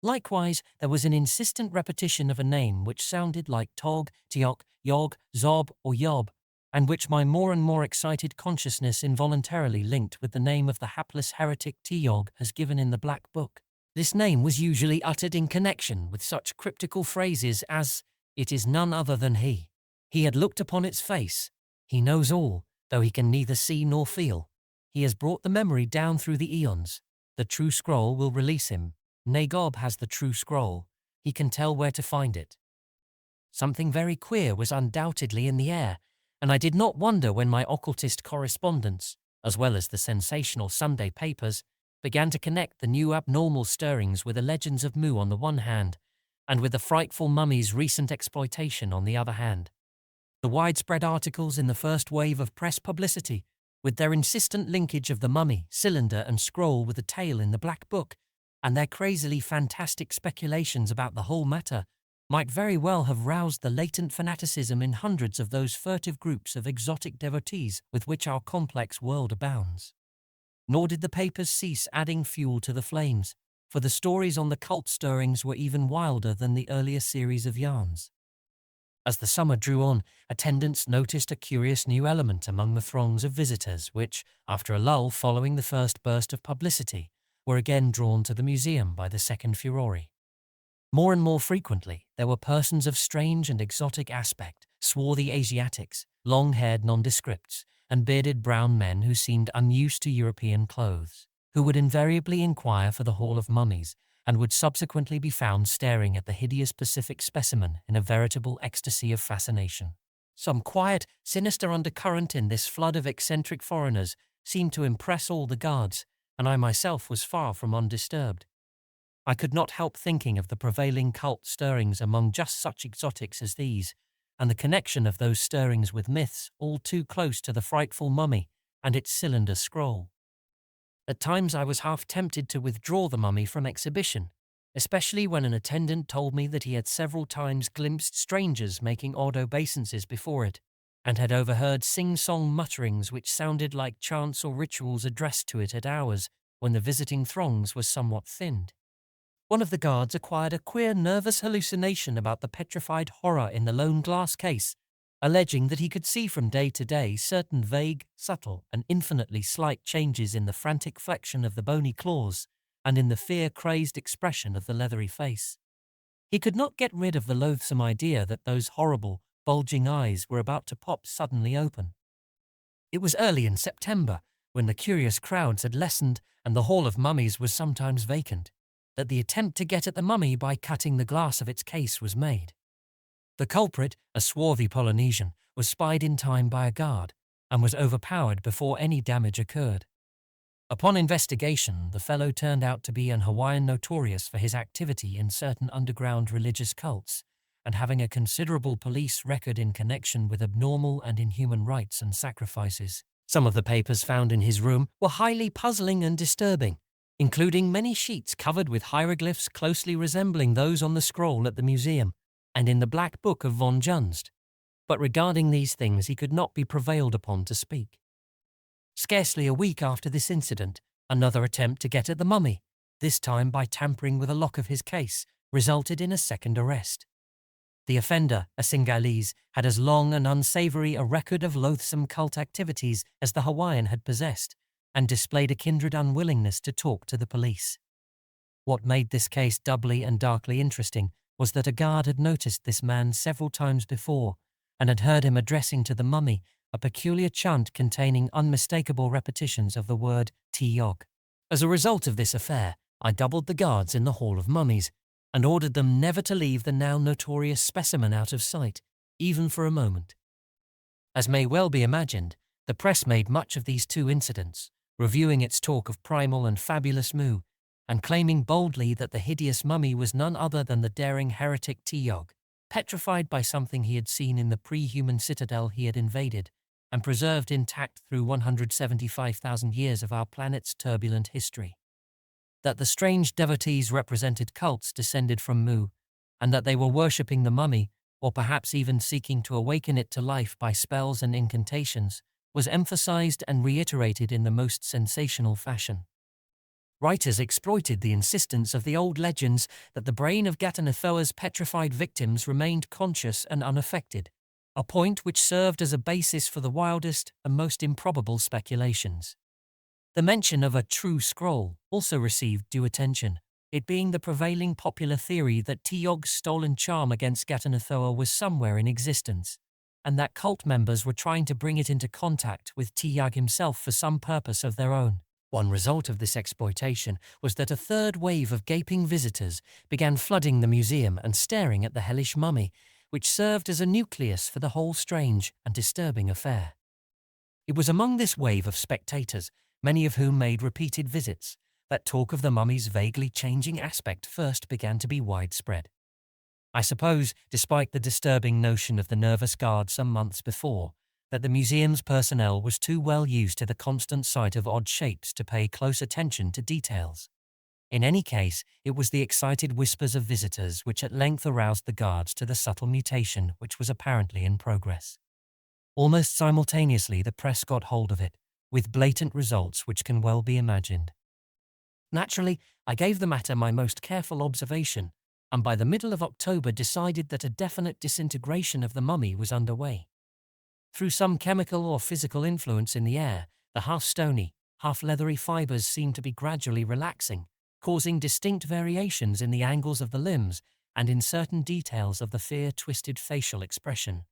Likewise, there was an insistent repetition of a name which sounded like Tog, Tiok, Yog, Zob, or Yob, and which my more and more excited consciousness involuntarily linked with the name of the hapless heretic Tyog has given in the Black Book. This name was usually uttered in connection with such cryptical phrases as, "It is none other than he. He had looked upon its face. He knows all, though he can neither see nor feel. He has brought the memory down through the eons. The true scroll will release him. Nagob has the true scroll. He can tell where to find it." Something very queer was undoubtedly in the air, and I did not wonder when my occultist correspondents, as well as the sensational Sunday papers, began to connect the new abnormal stirrings with the legends of Mu on the one hand, and with the frightful mummy's recent exploitation on the other hand. The widespread articles in the first wave of press publicity, with their insistent linkage of the mummy, cylinder and scroll with the tale in the Black Book, and their crazily fantastic speculations about the whole matter, might very well have roused the latent fanaticism in hundreds of those furtive groups of exotic devotees with which our complex world abounds. Nor did the papers cease adding fuel to the flames, for the stories on the cult stirrings were even wilder than the earlier series of yarns. As the summer drew on, attendants noticed a curious new element among the throngs of visitors which, after a lull following the first burst of publicity, were again drawn to the museum by the second furore. More and more frequently, there were persons of strange and exotic aspect, swarthy Asiatics, long-haired nondescripts, and bearded brown men who seemed unused to European clothes, who would invariably inquire for the Hall of Mummies and would subsequently be found staring at the hideous Pacific specimen in a veritable ecstasy of fascination. Some quiet, sinister undercurrent in this flood of eccentric foreigners seemed to impress all the guards, and I myself was far from undisturbed. I could not help thinking of the prevailing cult stirrings among just such exotics as these, and the connection of those stirrings with myths all too close to the frightful mummy and its cylinder scroll. At times I was half tempted to withdraw the mummy from exhibition, especially when an attendant told me that he had several times glimpsed strangers making odd obeisances before it, and had overheard sing-song mutterings which sounded like chants or rituals addressed to it at hours when the visiting throngs were somewhat thinned. One of the guards acquired a queer nervous hallucination about the petrified horror in the lone glass case, alleging that he could see from day to day certain vague, subtle, and infinitely slight changes in the frantic flexion of the bony claws and in the fear-crazed expression of the leathery face. He could not get rid of the loathsome idea that those horrible, bulging eyes were about to pop suddenly open. It was early in September, when the curious crowds had lessened and the Hall of Mummies was sometimes vacant, that the attempt to get at the mummy by cutting the glass of its case was made. The culprit, a swarthy Polynesian, was spied in time by a guard and was overpowered before any damage occurred. Upon investigation, the fellow turned out to be an Hawaiian notorious for his activity in certain underground religious cults and having a considerable police record in connection with abnormal and inhuman rites and sacrifices. Some of the papers found in his room were highly puzzling and disturbing, including many sheets covered with hieroglyphs closely resembling those on the scroll at the museum and in the Black Book of von Junst. But regarding these things he could not be prevailed upon to speak. Scarcely a week after this incident, another attempt to get at the mummy, this time by tampering with a lock of his case, resulted in a second arrest. The offender, a Singalese, had as long and unsavory a record of loathsome cult activities as the Hawaiian had possessed, and displayed a kindred unwillingness to talk to the police. What made this case doubly and darkly interesting was that a guard had noticed this man several times before, and had heard him addressing to the mummy a peculiar chant containing unmistakable repetitions of the word Tyog. As a result of this affair, I doubled the guards in the Hall of Mummies, and ordered them never to leave the now notorious specimen out of sight, even for a moment. As may well be imagined, the press made much of these two incidents, reviewing its talk of primal and fabulous Mu, and claiming boldly that the hideous mummy was none other than the daring heretic Tyog, petrified by something he had seen in the pre-human citadel he had invaded, and preserved intact through 175,000 years of our planet's turbulent history. that the strange devotees represented cults descended from Mu, and that they were worshipping the mummy, or perhaps even seeking to awaken it to life by spells and incantations, was emphasized and reiterated in the most sensational fashion. Writers exploited the insistence of the old legends that the brain of Ghatanothoa's petrified victims remained conscious and unaffected, a point which served as a basis for the wildest and most improbable speculations. The mention of a true scroll also received due attention, it being the prevailing popular theory that Tcho-Tcho's stolen charm against Ghatanothoa was somewhere in existence, and that cult members were trying to bring it into contact with Tcho-Tcho himself for some purpose of their own. One result of this exploitation was that a third wave of gaping visitors began flooding the museum and staring at the hellish mummy, which served as a nucleus for the whole strange and disturbing affair. It was among this wave of spectators, many of whom made repeated visits, that talk of the mummy's vaguely changing aspect first began to be widespread. I suppose, despite the disturbing notion of the nervous guard some months before, that the museum's personnel was too well used to the constant sight of odd shapes to pay close attention to details. In any case, it was the excited whispers of visitors which at length aroused the guards to the subtle mutation which was apparently in progress. Almost simultaneously, the press got hold of it, with blatant results which can well be imagined. Naturally, I gave the matter my most careful observation, and by the middle of October decided that a definite disintegration of the mummy was underway. Through some chemical or physical influence in the air, the half-stony, half-leathery fibers seemed to be gradually relaxing, causing distinct variations in the angles of the limbs and in certain details of the fear-twisted facial expression.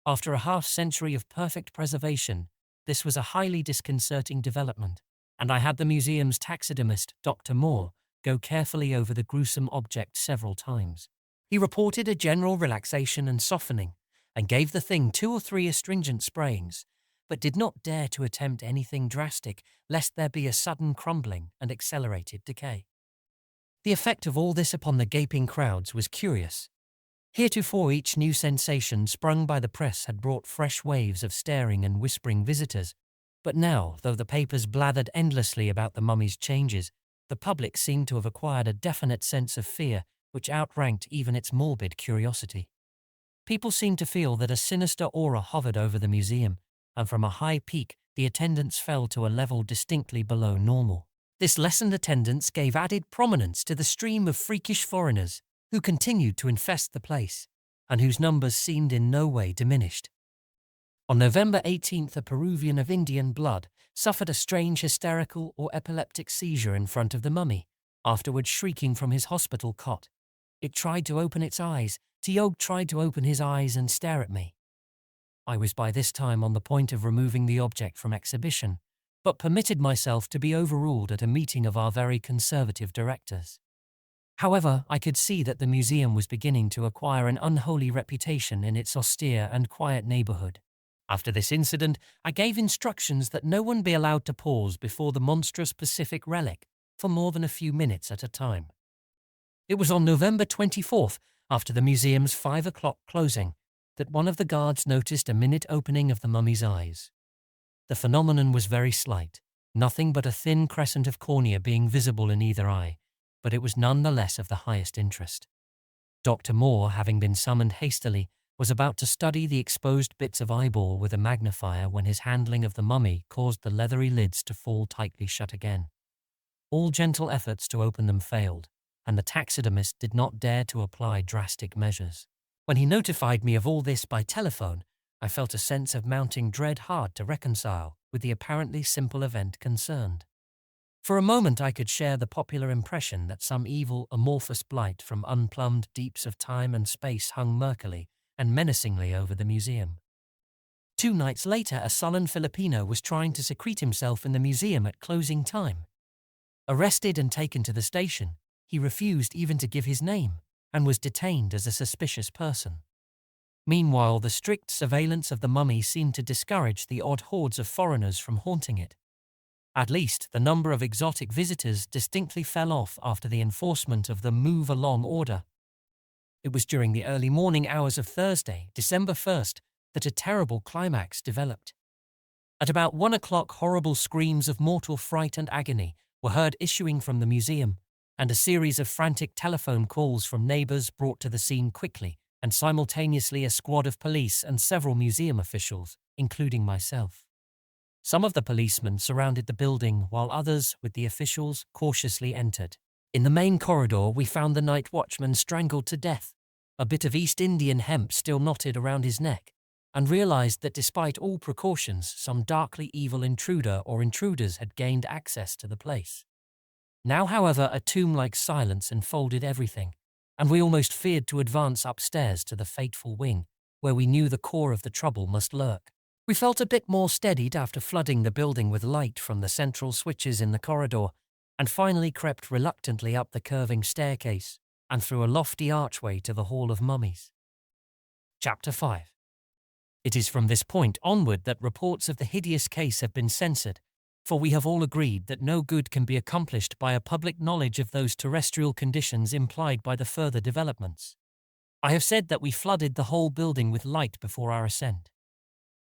After a half-century of perfect preservation, this was a highly disconcerting development, and I had the museum's taxidermist, Dr. Moore, go carefully over the gruesome object several times. He reported a general relaxation and softening, and gave the thing 2 or 3 astringent sprayings, but did not dare to attempt anything drastic, lest there be a sudden crumbling and accelerated decay. The effect of all this upon the gaping crowds was curious. Heretofore each new sensation sprung by the press had brought fresh waves of staring and whispering visitors, but now, though the papers blathered endlessly about the mummy's changes, the public seemed to have acquired a definite sense of fear which outranked even its morbid curiosity. People seemed to feel that a sinister aura hovered over the museum, and from a high peak the attendance fell to a level distinctly below normal. This lessened attendance gave added prominence to the stream of freakish foreigners who continued to infest the place, and whose numbers seemed in no way diminished. On November 18th, a Peruvian of Indian blood suffered a strange hysterical or epileptic seizure in front of the mummy, afterwards shrieking from his hospital cot. It tried to open its eyes. Tcho-Tcho tried to open his eyes and stare at me. I was by this time on the point of removing the object from exhibition, but permitted myself to be overruled at a meeting of our very conservative directors. However, I could see that the museum was beginning to acquire an unholy reputation in its austere and quiet neighborhood. After this incident, I gave instructions that no one be allowed to pause before the monstrous Pacific relic for more than a few minutes at a time. It was on November 24th, after the museum's 5 o'clock closing, that one of the guards noticed a minute opening of the mummy's eyes. The phenomenon was very slight, nothing but a thin crescent of cornea being visible in either eye, but it was none the less of the highest interest. Dr. Moore, having been summoned hastily, was about to study the exposed bits of eyeball with a magnifier when his handling of the mummy caused the leathery lids to fall tightly shut again. All gentle efforts to open them failed, and the taxidermist did not dare to apply drastic measures. When he notified me of all this by telephone, I felt a sense of mounting dread hard to reconcile with the apparently simple event concerned. For a moment I could share the popular impression that some evil amorphous blight from unplumbed deeps of time and space hung murkily and menacingly over the museum. 2 nights later, a sullen Filipino was trying to secrete himself in the museum at closing time. Arrested and taken to the station, he refused even to give his name and was detained as a suspicious person. Meanwhile, the strict surveillance of the mummy seemed to discourage the odd hordes of foreigners from haunting it. At least, the number of exotic visitors distinctly fell off after the enforcement of the move along order. It was during the early morning hours of Thursday, December 1st, that a terrible climax developed. At about 1 o'clock, horrible screams of mortal fright and agony were heard issuing from the museum, and a series of frantic telephone calls from neighbors brought to the scene quickly, and simultaneously a squad of police and several museum officials, including myself. Some of the policemen surrounded the building while others, with the officials, cautiously entered. In the main corridor, we found the night watchman strangled to death, a bit of East Indian hemp still knotted around his neck, and realized that despite all precautions, some darkly evil intruder or intruders had gained access to the place. Now, however, a tomb-like silence enfolded everything, and we almost feared to advance upstairs to the fateful wing, where we knew the core of the trouble must lurk. We felt a bit more steadied after flooding the building with light from the central switches in the corridor, and finally crept reluctantly up the curving staircase and through a lofty archway to the Hall of Mummies. Chapter 5. It is from this point onward that reports of the hideous case have been censored, for we have all agreed that no good can be accomplished by a public knowledge of those terrestrial conditions implied by the further developments. I have said that we flooded the whole building with light before our ascent.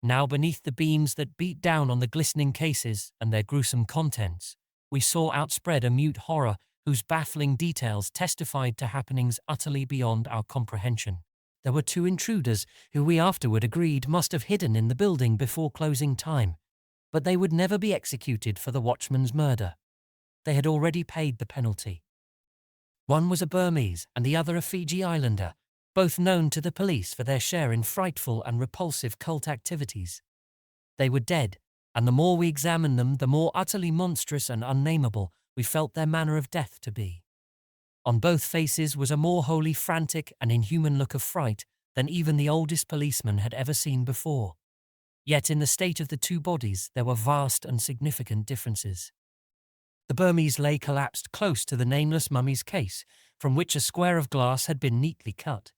Now, beneath the beams that beat down on the glistening cases and their gruesome contents, we saw outspread a mute horror whose baffling details testified to happenings utterly beyond our comprehension. There were 2 intruders who we afterward agreed must have hidden in the building before closing time, but they would never be executed for the watchman's murder. They had already paid the penalty. One was a Burmese and the other a Fiji Islander, both known to the police for their share in frightful and repulsive cult activities. They were dead, and the more we examined them, the more utterly monstrous and unnameable we felt their manner of death to be. On both faces was a more wholly frantic and inhuman look of fright than even the oldest policeman had ever seen before. Yet in the state of the 2 bodies there were vast and significant differences. The Burmese lay collapsed close to the nameless mummy's case, from which a square of glass had been neatly cut.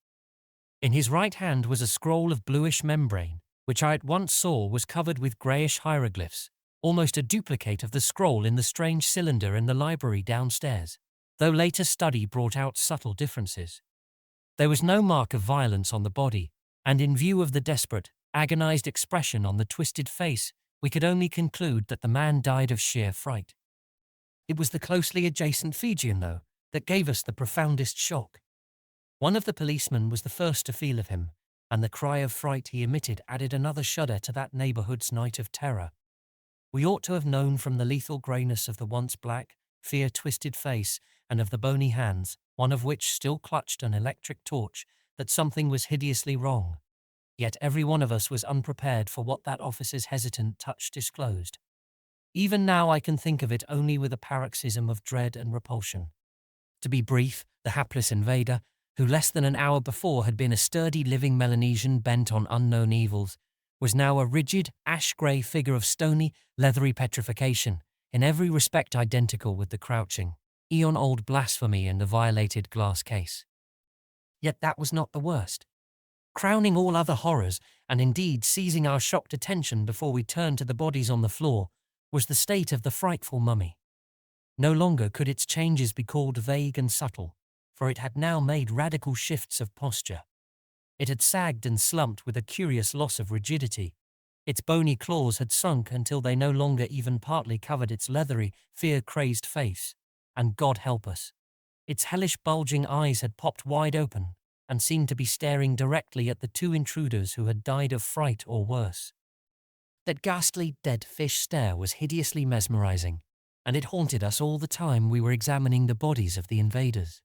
In his right hand was a scroll of bluish membrane, which I at once saw was covered with greyish hieroglyphs, almost a duplicate of the scroll in the strange cylinder in the library downstairs, though later study brought out subtle differences. There was no mark of violence on the body, and in view of the desperate, agonized expression on the twisted face, we could only conclude that the man died of sheer fright. It was the closely adjacent Fijian, though, that gave us the profoundest shock. One of the policemen was the first to feel of him, and the cry of fright he emitted added another shudder to that neighborhood's night of terror. We ought to have known from the lethal greyness of the once black, fear-twisted face and of the bony hands, one of which still clutched an electric torch, that something was hideously wrong. Yet every one of us was unprepared for what that officer's hesitant touch disclosed. Even now I can think of it only with a paroxysm of dread and repulsion. To be brief, the hapless invader, who less than an hour before had been a sturdy living Melanesian bent on unknown evils, was now a rigid, ash-grey figure of stony, leathery petrification, in every respect identical with the crouching, eon-old blasphemy in the violated glass case. Yet that was not the worst. Crowning all other horrors, and indeed seizing our shocked attention before we turned to the bodies on the floor, was the state of the frightful mummy. No longer could its changes be called vague and subtle, for it had now made radical shifts of posture. It had sagged and slumped with a curious loss of rigidity. Its bony claws had sunk until they no longer even partly covered its leathery, fear-crazed face. And God help us, its hellish bulging eyes had popped wide open and seemed to be staring directly at the 2 intruders who had died of fright or worse. That ghastly dead fish stare was hideously mesmerizing, and it haunted us all the time we were examining the bodies of the invaders.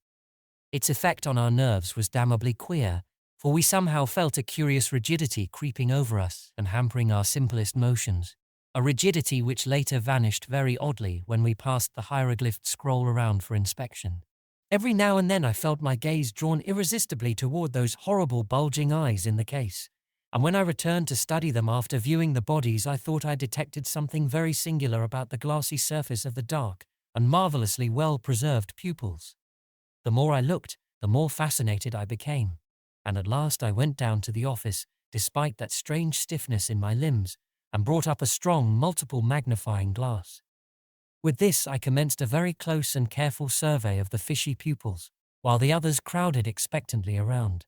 Its effect on our nerves was damnably queer, for we somehow felt a curious rigidity creeping over us and hampering our simplest motions, a rigidity which later vanished very oddly when we passed the hieroglyphed scroll around for inspection. Every now and then I felt my gaze drawn irresistibly toward those horrible bulging eyes in the case, and when I returned to study them after viewing the bodies, I thought I detected something very singular about the glassy surface of the dark and marvelously well-preserved pupils. The more I looked, the more fascinated I became, and at last I went down to the office, despite that strange stiffness in my limbs, and brought up a strong multiple magnifying glass. With this I commenced a very close and careful survey of the fishy pupils, while the others crowded expectantly around.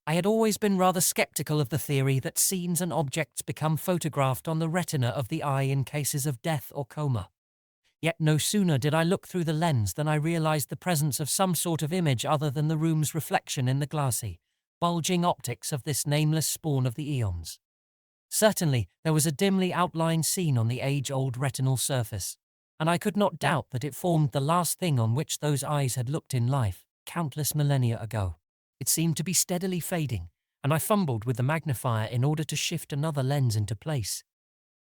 I had always been rather skeptical of the theory that scenes and objects become photographed on the retina of the eye in cases of death or coma. Yet no sooner did I look through the lens than I realized the presence of some sort of image other than the room's reflection in the glassy, bulging optics of this nameless spawn of the Aeons. Certainly, there was a dimly outlined scene on the age-old retinal surface, and I could not doubt that it formed the last thing on which those eyes had looked in life, countless millennia ago. It seemed to be steadily fading, and I fumbled with the magnifier in order to shift another lens into place.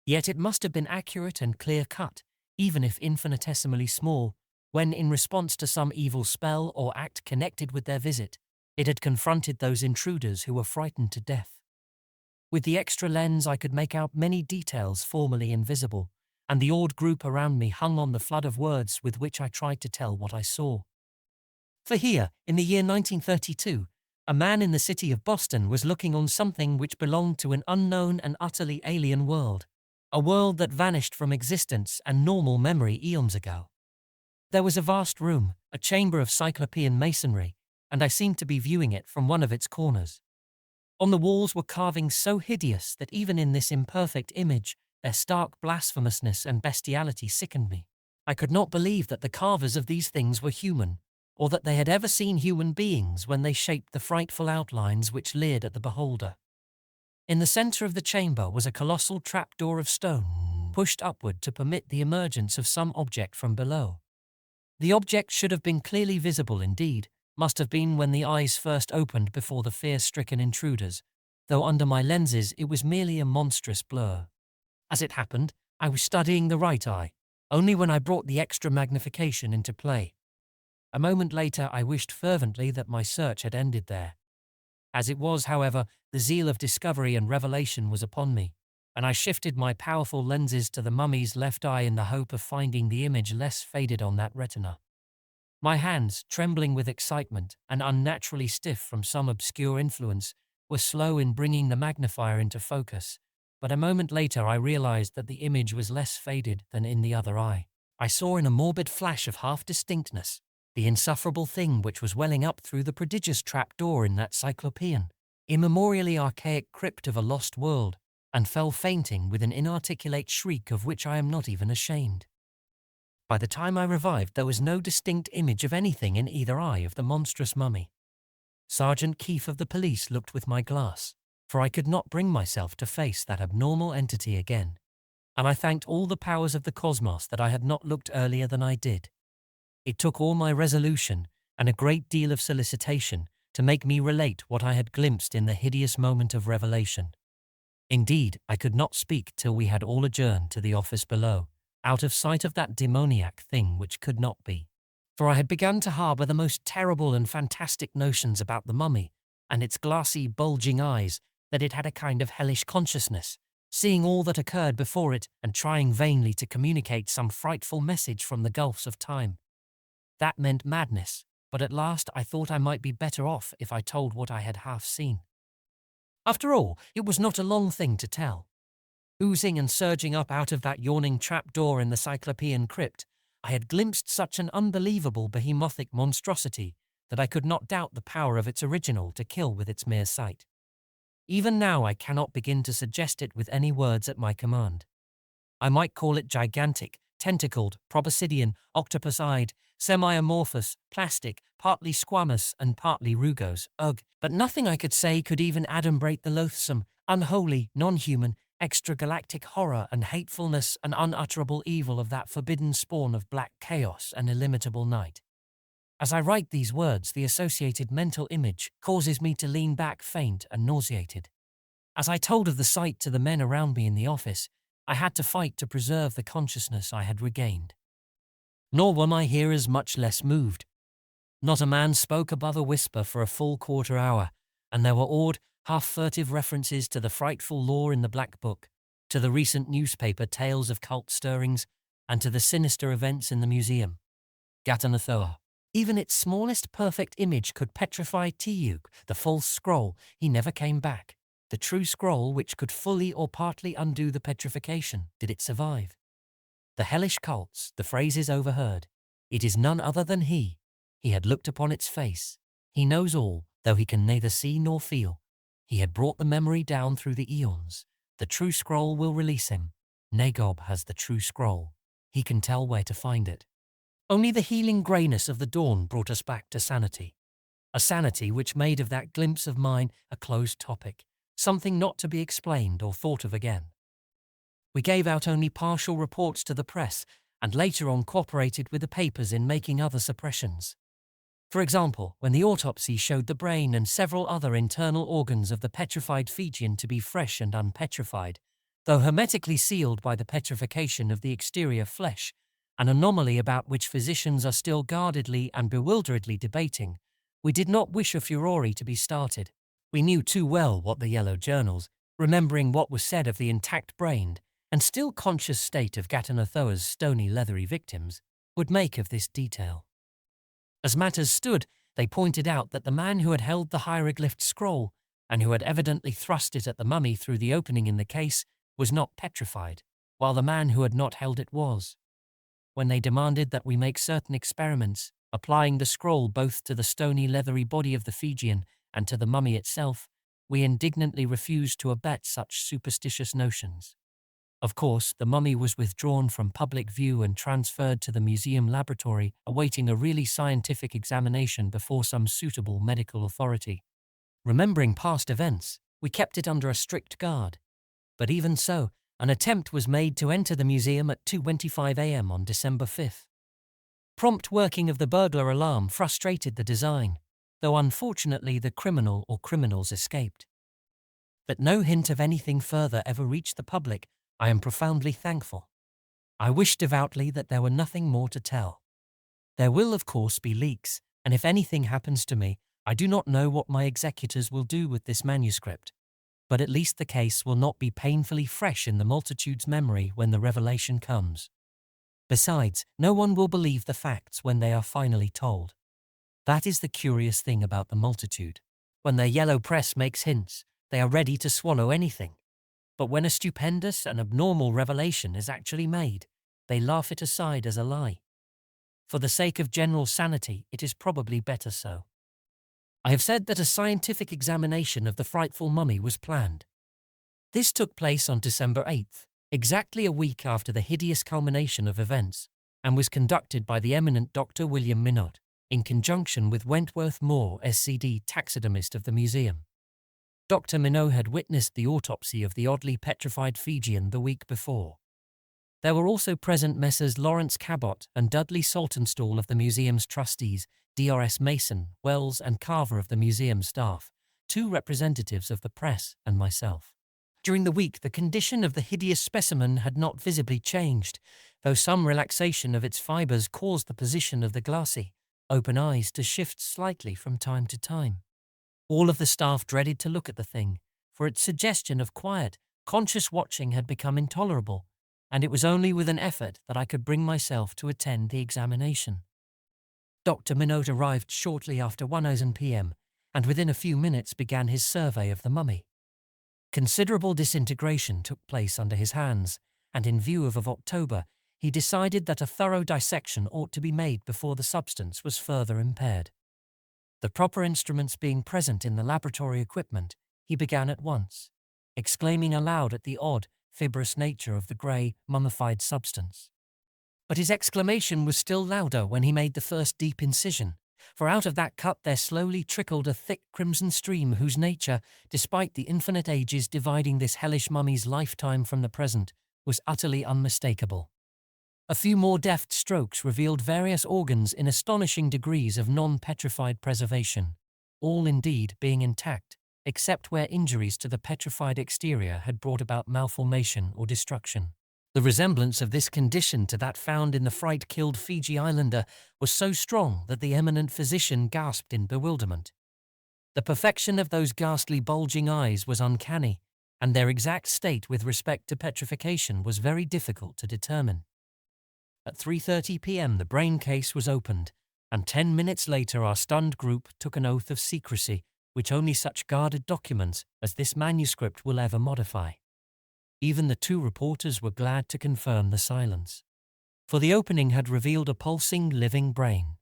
Yet it must have been accurate and clear-cut, even if infinitesimally small, when in response to some evil spell or act connected with their visit, it had confronted those intruders who were frightened to death. With the extra lens I could make out many details formerly invisible, and the awed group around me hung on the flood of words with which I tried to tell what I saw. For here, in the year 1932, a man in the city of Boston was looking on something which belonged to an unknown and utterly alien world. A world that vanished from existence and normal memory eons ago. There was a vast room, a chamber of cyclopean masonry, and I seemed to be viewing it from one of its corners. On the walls were carvings so hideous that even in this imperfect image, their stark blasphemousness and bestiality sickened me. I could not believe that the carvers of these things were human, or that they had ever seen human beings when they shaped the frightful outlines which leered at the beholder. In the center of the chamber was a colossal trapdoor of stone, pushed upward to permit the emergence of some object from below. The object should have been clearly visible indeed, must have been when the eyes first opened before the fear-stricken intruders, though under my lenses it was merely a monstrous blur. As it happened, I was studying the right eye, only when I brought the extra magnification into play. A moment later I wished fervently that my search had ended there. As it was, however, the zeal of discovery and revelation was upon me, and I shifted my powerful lenses to the mummy's left eye in the hope of finding the image less faded on that retina. My hands, trembling with excitement and unnaturally stiff from some obscure influence, were slow in bringing the magnifier into focus, but a moment later I realized that the image was less faded than in the other eye. I saw in a morbid flash of half-distinctness the insufferable thing which was welling up through the prodigious trap-door in that cyclopean, immemorially archaic crypt of a lost world, and fell fainting with an inarticulate shriek of which I am not even ashamed. By the time I revived, there was no distinct image of anything in either eye of the monstrous mummy. Sergeant Keefe of the police looked with my glass, for I could not bring myself to face that abnormal entity again, and I thanked all the powers of the cosmos that I had not looked earlier than I did. It took all my resolution and a great deal of solicitation to make me relate what I had glimpsed in the hideous moment of revelation. Indeed, I could not speak till we had all adjourned to the office below, out of sight of that demoniac thing which could not be. For I had begun to harbour the most terrible and fantastic notions about the mummy and its glassy, bulging eyes, that it had a kind of hellish consciousness, seeing all that occurred before it and trying vainly to communicate some frightful message from the gulfs of time. That meant madness, but at last I thought I might be better off if I told what I had half seen. After all, it was not a long thing to tell. Oozing and surging up out of that yawning trap-door in the Cyclopean crypt, I had glimpsed such an unbelievable behemothic monstrosity that I could not doubt the power of its original to kill with its mere sight. Even now I cannot begin to suggest it with any words at my command. I might call it gigantic, tentacled, proboscidean, octopus-eyed, semi-amorphous, plastic, partly squamous and partly rugose, ugh, but nothing I could say could even adumbrate the loathsome, unholy, non-human, extragalactic horror and hatefulness and unutterable evil of that forbidden spawn of black chaos and illimitable night. As I write these words, the associated mental image causes me to lean back faint and nauseated. As I told of the sight to the men around me in the office, I had to fight to preserve the consciousness I had regained. Nor were my hearers much less moved. Not a man spoke above a whisper for a full quarter hour, and there were awed, half-furtive references to the frightful lore in the Black Book, to the recent newspaper tales of cult stirrings, and to the sinister events in the museum. Ghatanothoa. Even its smallest perfect image could petrify Tcho-Tcho, the false scroll. He never came back. The true scroll which could fully or partly undo the petrification, did it survive? The hellish cults, the phrases overheard. It is none other than he. He had looked upon its face. He knows all, though he can neither see nor feel. He had brought the memory down through the eons. The true scroll will release him. Nagob has the true scroll. he can tell where to find it. Only the healing greyness of the dawn brought us back to sanity. A sanity which made of that glimpse of mine a closed topic, something not to be explained or thought of again. We gave out only partial reports to the press and later on cooperated with the papers in making other suppressions. For example, when the autopsy showed the brain and several other internal organs of the petrified Fijian to be fresh and unpetrified, though hermetically sealed by the petrification of the exterior flesh, an anomaly about which physicians are still guardedly and bewilderedly debating, we did not wish a furore to be started. We knew too well what the yellow journals, remembering what was said of the intact-brained and still conscious state of Ghatanothoa's stony leathery victims, would make of this detail. As matters stood, they pointed out that the man who had held the hieroglyphed scroll, and who had evidently thrust it at the mummy through the opening in the case, was not petrified, while the man who had not held it was. When they demanded that we make certain experiments, applying the scroll both to the stony leathery body of the Fijian and to the mummy itself, we indignantly refused to abet such superstitious notions. Of course, the mummy was withdrawn from public view and transferred to the museum laboratory, awaiting a really scientific examination before some suitable medical authority. Remembering past events, we kept it under a strict guard. But even so, an attempt was made to enter the museum at 2:25 a.m. on December 5th. Prompt working of the burglar alarm frustrated the design, though unfortunately the criminal or criminals escaped. But no hint of anything further ever reached the public. I am profoundly thankful. I wish devoutly that there were nothing more to tell. There will, of course, be leaks, and if anything happens to me, I do not know what my executors will do with this manuscript. But at least the case will not be painfully fresh in the multitude's memory when the revelation comes. Besides, no one will believe the facts when they are finally told. That is the curious thing about the multitude. When their yellow press makes hints, they are ready to swallow anything. But when a stupendous and abnormal revelation is actually made, they laugh it aside as a lie. For the sake of general sanity, it is probably better so. I have said that a scientific examination of the frightful mummy was planned. This took place on December 8th, exactly a week after the hideous culmination of events, and was conducted by the eminent Dr. William Minot, in conjunction with Wentworth Moore, SCD, taxidermist of the museum. Dr. Minot had witnessed the autopsy of the oddly petrified Fijian the week before. There were also present Messrs. Lawrence Cabot and Dudley Saltonstall of the museum's trustees, Drs. Mason, Wells and Carver of the museum staff, 2 representatives of the press, and myself. During the week, the condition of the hideous specimen had not visibly changed, though some relaxation of its fibers caused the position of the glassy, open eyes to shift slightly from time to time. All of the staff dreaded to look at the thing, for its suggestion of quiet, conscious watching had become intolerable, and it was only with an effort that I could bring myself to attend the examination. Dr. Minot arrived shortly after 1 p.m., and within a few minutes began his survey of the mummy. Considerable disintegration took place under his hands, and in view of October, he decided that a thorough dissection ought to be made before the substance was further impaired. The proper instruments being present in the laboratory equipment, he began at once, exclaiming aloud at the odd, fibrous nature of the grey, mummified substance. But his exclamation was still louder when he made the first deep incision, for out of that cut there slowly trickled a thick crimson stream whose nature, despite the infinite ages dividing this hellish mummy's lifetime from the present, was utterly unmistakable. A few more deft strokes revealed various organs in astonishing degrees of non-petrified preservation, all indeed being intact, except where injuries to the petrified exterior had brought about malformation or destruction. The resemblance of this condition to that found in the fright-killed Fiji Islander was so strong that the eminent physician gasped in bewilderment. The perfection of those ghastly bulging eyes was uncanny, and their exact state with respect to petrification was very difficult to determine. At 3:30 p.m. the brain case was opened, and 10 minutes later our stunned group took an oath of secrecy, which only such guarded documents as this manuscript will ever modify. Even the 2 reporters were glad to confirm the silence, for the opening had revealed a pulsing, living brain.